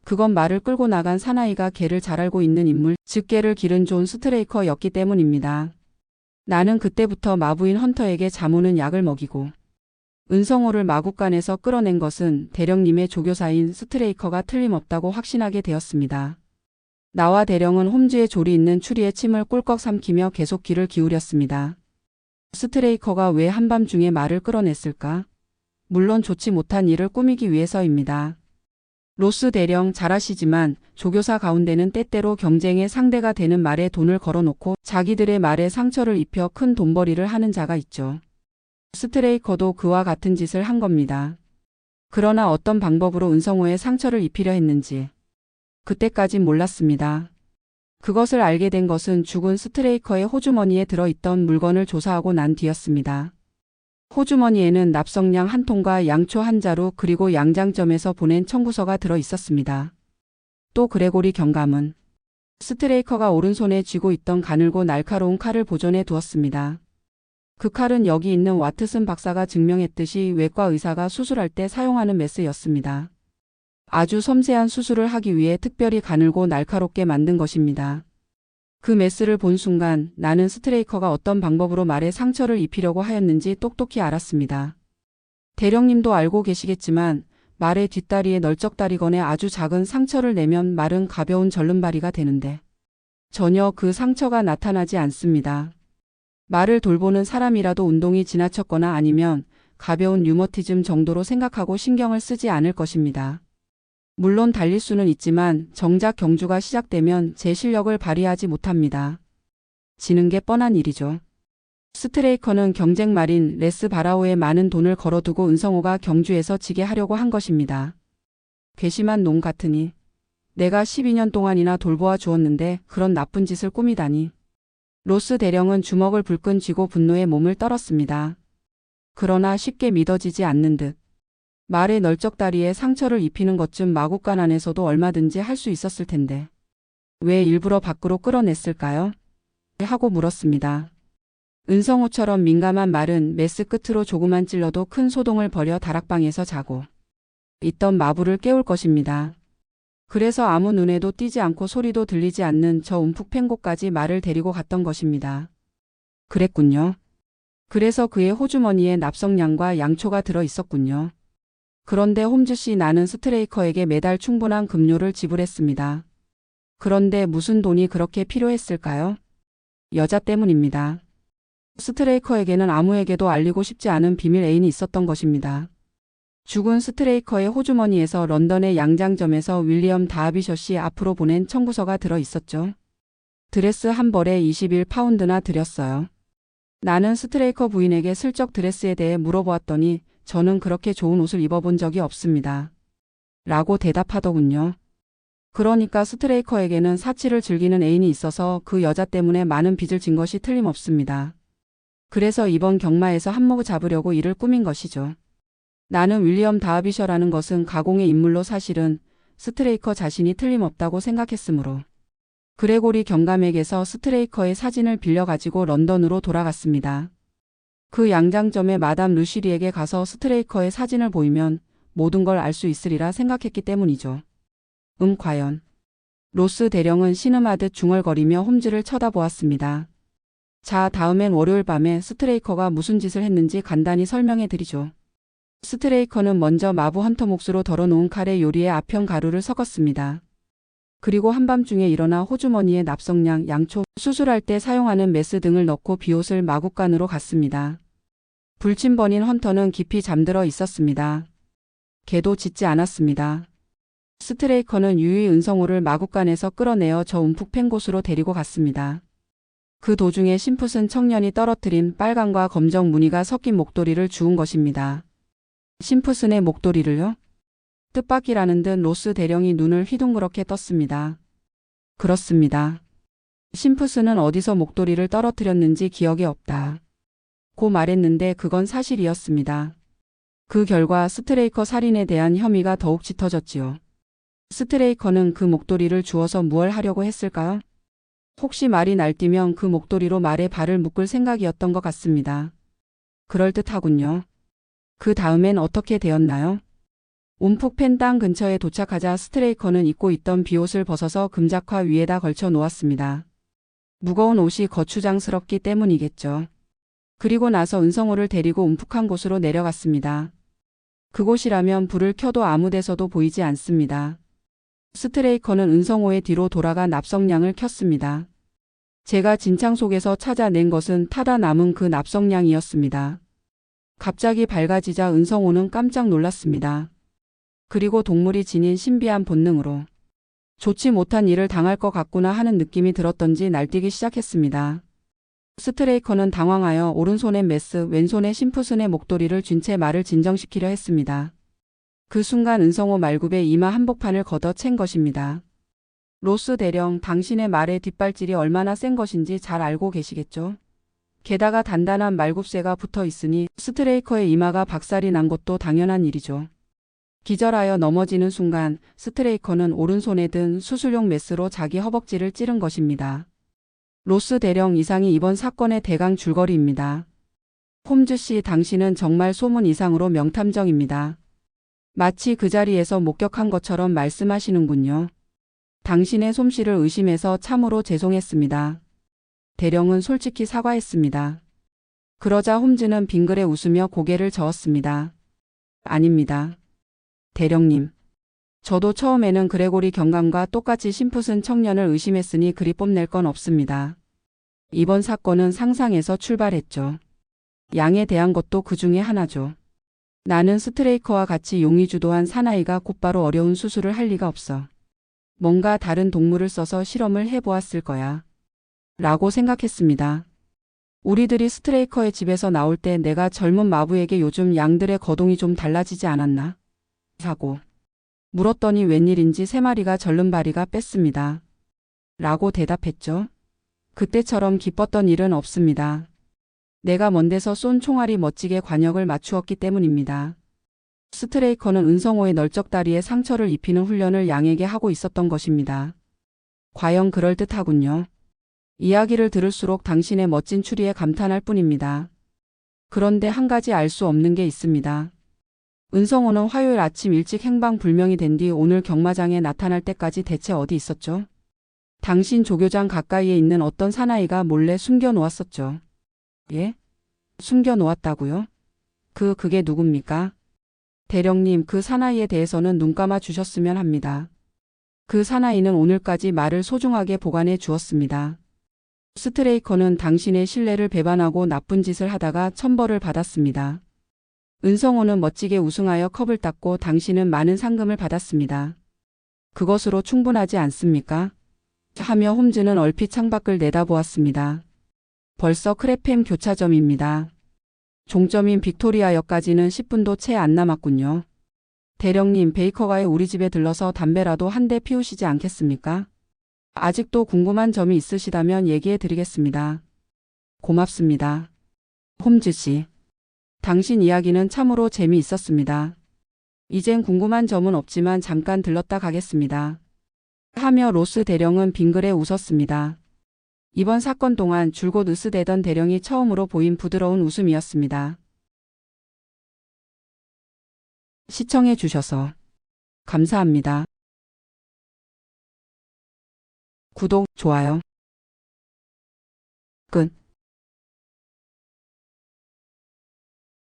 Speaker 1: 그건 말을 끌고 나간 사나이가 걔를 잘 알고 있는 인물, 즉 걔를 기른 존 스트레이커였기 때문입니다. 나는 그때부터 마부인 헌터에게 잠오는 약을 먹이고 은성호를 마국간에서 끌어낸 것은 대령님의 조교사인 스트레이커가 틀림없다고 확신하게 되었습니다. 나와 대령은 홈즈의 조리 있는 추리에 침을 꿀꺽 삼키며 계속 귀를 기울였습니다. 스트레이커가 왜 한밤중에 말을 끌어냈을까? 물론 좋지 못한 일을 꾸미기 위해서입니다. 로스 대령 잘 아시지만 조교사 가운데는 때때로 경쟁의 상대가 되는 말에 돈을 걸어놓고 자기들의 말에 상처를 입혀 큰 돈벌이를 하는 자가 있죠. 스트레이커도 그와 같은 짓을 한 겁니다. 그러나 어떤 방법으로 은성호에 상처를 입히려 했는지 그때까진 몰랐습니다. 그것을 알게 된 것은 죽은 스트레이커의 호주머니에 들어있던 물건을 조사하고 난 뒤였습니다. 호주머니에는 납성냥 한 통과 양초 한 자루 그리고 양장점에서 보낸 청구서가 들어 있었습니다. 또 그레고리 경감은 스트레이커가 오른손에 쥐고 있던 가늘고 날카로운 칼을 보존해 두었습니다. 그 칼은 여기 있는 와트슨 박사가 증명했듯이 외과 의사가 수술할 때 사용하는 메스였습니다. 아주 섬세한 수술을 하기 위해 특별히 가늘고 날카롭게 만든 것입니다. 그 메스를 본 순간 나는 스트레이커가 어떤 방법으로 말에 상처를 입히려고 하였는지 똑똑히 알았습니다. 대령님도 알고 계시겠지만 말의 뒷다리에 널쩍다리건에 아주 작은 상처를 내면 말은 가벼운 절름발이가 되는데 전혀 그 상처가 나타나지 않습니다. 말을 돌보는 사람이라도 운동이 지나쳤거나 아니면 가벼운 류머티즘 정도로 생각하고 신경을 쓰지 않을 것입니다. 물론 달릴 수는 있지만 정작 경주가 시작되면 제 실력을 발휘하지 못합니다. 지는 게 뻔한 일이죠. 스트레이커는 경쟁 말인 레스 바라오에 많은 돈을 걸어두고 은성호가 경주에서 지게 하려고 한 것입니다. 괘씸한 놈 같으니 내가 12년 동안이나 돌보아 주었는데 그런 나쁜 짓을 꾸미다니. 로스 대령은 주먹을 불끈 쥐고 분노에 몸을 떨었습니다. 그러나 쉽게 믿어지지 않는 듯. 말의 널쩍다리에 상처를 입히는 것쯤 마구간 안에서도 얼마든지 할 수 있었을 텐데 왜 일부러 밖으로 끌어냈을까요? 하고 물었습니다. 은성호처럼 민감한 말은 메스 끝으로 조금만 찔러도 큰 소동을 벌여 다락방에서 자고 있던 마부를 깨울 것입니다. 그래서 아무 눈에도 띄지 않고 소리도 들리지 않는 저 움푹 팬 곳까지 말을 데리고 갔던 것입니다. 그랬군요. 그래서 그의 호주머니에 납성냥과 양초가 들어 있었군요. 그런데 홈즈씨, 나는 스트레이커에게 매달 충분한 급료를 지불했습니다. 그런데 무슨 돈이 그렇게 필요했을까요? 여자 때문입니다. 스트레이커에게는 아무에게도 알리고 싶지 않은 비밀 애인이 있었던 것입니다. 죽은 스트레이커의 호주머니에서 런던의 양장점에서 윌리엄 다하비셔 씨 앞으로 보낸 청구서가 들어 있었죠. 드레스 한 벌에 21파운드나 들였어요. 나는 스트레이커 부인에게 슬쩍 드레스에 대해 물어보았더니 저는 그렇게 좋은 옷을 입어본 적이 없습니다. 라고 대답하더군요. 그러니까 스트레이커에게는 사치를 즐기는 애인이 있어서 그 여자 때문에 많은 빚을 진 것이 틀림없습니다. 그래서 이번 경마에서 한몫을 잡으려고 이를 꾸민 것이죠. 나는 윌리엄 다하비셔라는 것은 가공의 인물로 사실은 스트레이커 자신이 틀림없다고 생각했으므로 그레고리 경감에게서 스트레이커의 사진을 빌려가지고 런던으로 돌아갔습니다. 그 양장점의 마담 루시리에게 가서 스트레이커의 사진을 보이면 모든 걸 알 수 있으리라 생각했기 때문이죠. 과연. 로스 대령은 신음하듯 중얼거리며 홈즈를 쳐다보았습니다. 자, 다음엔 월요일 밤에 스트레이커가 무슨 짓을 했는지 간단히 설명해 드리죠. 스트레이커는 먼저 마부 헌터 몫으로 덜어놓은 칼에 요리에 아편 가루를 섞었습니다. 그리고 한밤중에 일어나 호주머니에 납성냥, 양초, 수술할 때 사용하는 메스 등을 넣고 비옷을 마구간으로 갔습니다. 불침번인 헌터는 깊이 잠들어 있었습니다. 개도 짖지 않았습니다. 스트레이커는 유유히 은성호를 마구간에서 끌어내어 저 움푹 팬 곳으로 데리고 갔습니다. 그 도중에 심풋은 청년이 떨어뜨린 빨강과 검정 무늬가 섞인 목도리를 주운 것입니다. 심풋은의 목도리를요? 뜻밖이라는 듯 로스 대령이 눈을 휘둥그렇게 떴습니다. 그렇습니다. 심풋은은 어디서 목도리를 떨어뜨렸는지 기억이 없다. 고 말했는데 그건 사실이었습니다. 그 결과 스트레이커 살인에 대한 혐의가 더욱 짙어졌지요. 스트레이커는 그 목도리를 주워서 무얼 하려고 했을까요? 혹시 말이 날뛰면 그 목도리로 말에 발을 묶을 생각이었던 것 같습니다. 그럴듯하군요. 그 다음엔 어떻게 되었나요? 움푹 팬 땅 근처에 도착하자 스트레이커는 입고 있던 비옷을 벗어서 금작화 위에다 걸쳐 놓았습니다. 무거운 옷이 거추장스럽기 때문이겠죠. 그리고 나서 은성호를 데리고 움푹한 곳으로 내려갔습니다. 그곳이라면 불을 켜도 아무 데서도 보이지 않습니다. 스트레이커는 은성호의 뒤로 돌아가 납성냥을 켰습니다. 제가 진창 속에서 찾아낸 것은 타다 남은 그 납성냥이었습니다. 갑자기 밝아지자 은성호는 깜짝 놀랐습니다. 그리고 동물이 지닌 신비한 본능으로 좋지 못한 일을 당할 것 같구나 하는 느낌이 들었던지 날뛰기 시작했습니다. 스트레이커는 당황하여 오른손에 메스, 왼손에 심풋은의 목도리를 쥔 채 말을 진정시키려 했습니다. 그 순간 은성호 말굽에 이마 한복판을 걷어 챈 것입니다. 로스 대령, 당신의 말의 뒷발질이 얼마나 센 것인지 잘 알고 계시겠죠? 게다가 단단한 말굽새가 붙어 있으니 스트레이커의 이마가 박살이 난 것도 당연한 일이죠. 기절하여 넘어지는 순간 스트레이커는 오른손에 든 수술용 메스로 자기 허벅지를 찌른 것입니다. 로스 대령 이상이 이번 사건의 대강 줄거리입니다. 홈즈 씨, 당신은 정말 소문 이상으로 명탐정입니다. 마치 그 자리에서 목격한 것처럼 말씀하시는군요. 당신의 솜씨를 의심해서 참으로 죄송했습니다. 대령은 솔직히 사과했습니다. 그러자 홈즈는 빙그레 웃으며 고개를 저었습니다. 아닙니다. 대령님. 저도 처음에는 그레고리 경감과 똑같이 심풋은 청년을 의심했으니 그리 뽐낼 건 없습니다. 이번 사건은 상상에서 출발했죠. 양에 대한 것도 그 중에 하나죠. 나는 스트레이커와 같이 용이 주도한 사나이가 곧바로 어려운 수술을 할 리가 없어. 뭔가 다른 동물을 써서 실험을 해보았을 거야. 라고 생각했습니다. 우리들이 스트레이커의 집에서 나올 때 내가 젊은 마부에게 요즘 양들의 거동이 좀 달라지지 않았나? 하고 물었더니 웬일인지 3마리가 절름발이가 뺐습니다. 라고 대답했죠. 그때처럼 기뻤던 일은 없습니다. 내가 먼 데서 쏜 총알이 멋지게 관역을 맞추었기 때문입니다. 스트레이커는 은성호의 널쩍다리에 상처를 입히는 훈련을 양에게 하고 있었던 것입니다. 과연 그럴듯하군요. 이야기를 들을수록 당신의 멋진 추리에 감탄할 뿐입니다. 그런데 한 가지 알 수 없는 게 있습니다. 은성호는 화요일 아침 일찍 행방불명이 된 뒤 오늘 경마장에 나타날 때까지 대체 어디 있었죠? 당신 조교장 가까이에 있는 어떤 사나이가 몰래 숨겨놓았었죠. 예? 숨겨놓았다고요? 그게 누굽니까? 대령님, 그 사나이에 대해서는 눈 감아 주셨으면 합니다. 그 사나이는 오늘까지 말을 소중하게 보관해 주었습니다. 스트레이커는 당신의 신뢰를 배반하고 나쁜 짓을 하다가 천벌을 받았습니다. 은성호는 멋지게 우승하여 컵을 땄고 당신은 많은 상금을 받았습니다. 그것으로 충분하지 않습니까? 하며 홈즈는 얼핏 창밖을 내다보았습니다. 벌써 크레팸 교차점입니다. 종점인 빅토리아역까지는 10분도 채 안 남았군요. 대령님, 베이커가에 우리 집에 들러서 담배라도 한 대 피우시지 않겠습니까? 아직도 궁금한 점이 있으시다면 얘기해 드리겠습니다. 고맙습니다. 홈즈 씨. 당신 이야기는 참으로 재미있었습니다. 이젠 궁금한 점은 없지만 잠깐 들렀다 가겠습니다. 하며 로스 대령은 빙그레 웃었습니다. 이번 사건 동안 줄곧 으스대던 대령이 처음으로 보인 부드러운 웃음이었습니다. 시청해 주셔서 감사합니다. 구독, 좋아요. 끝.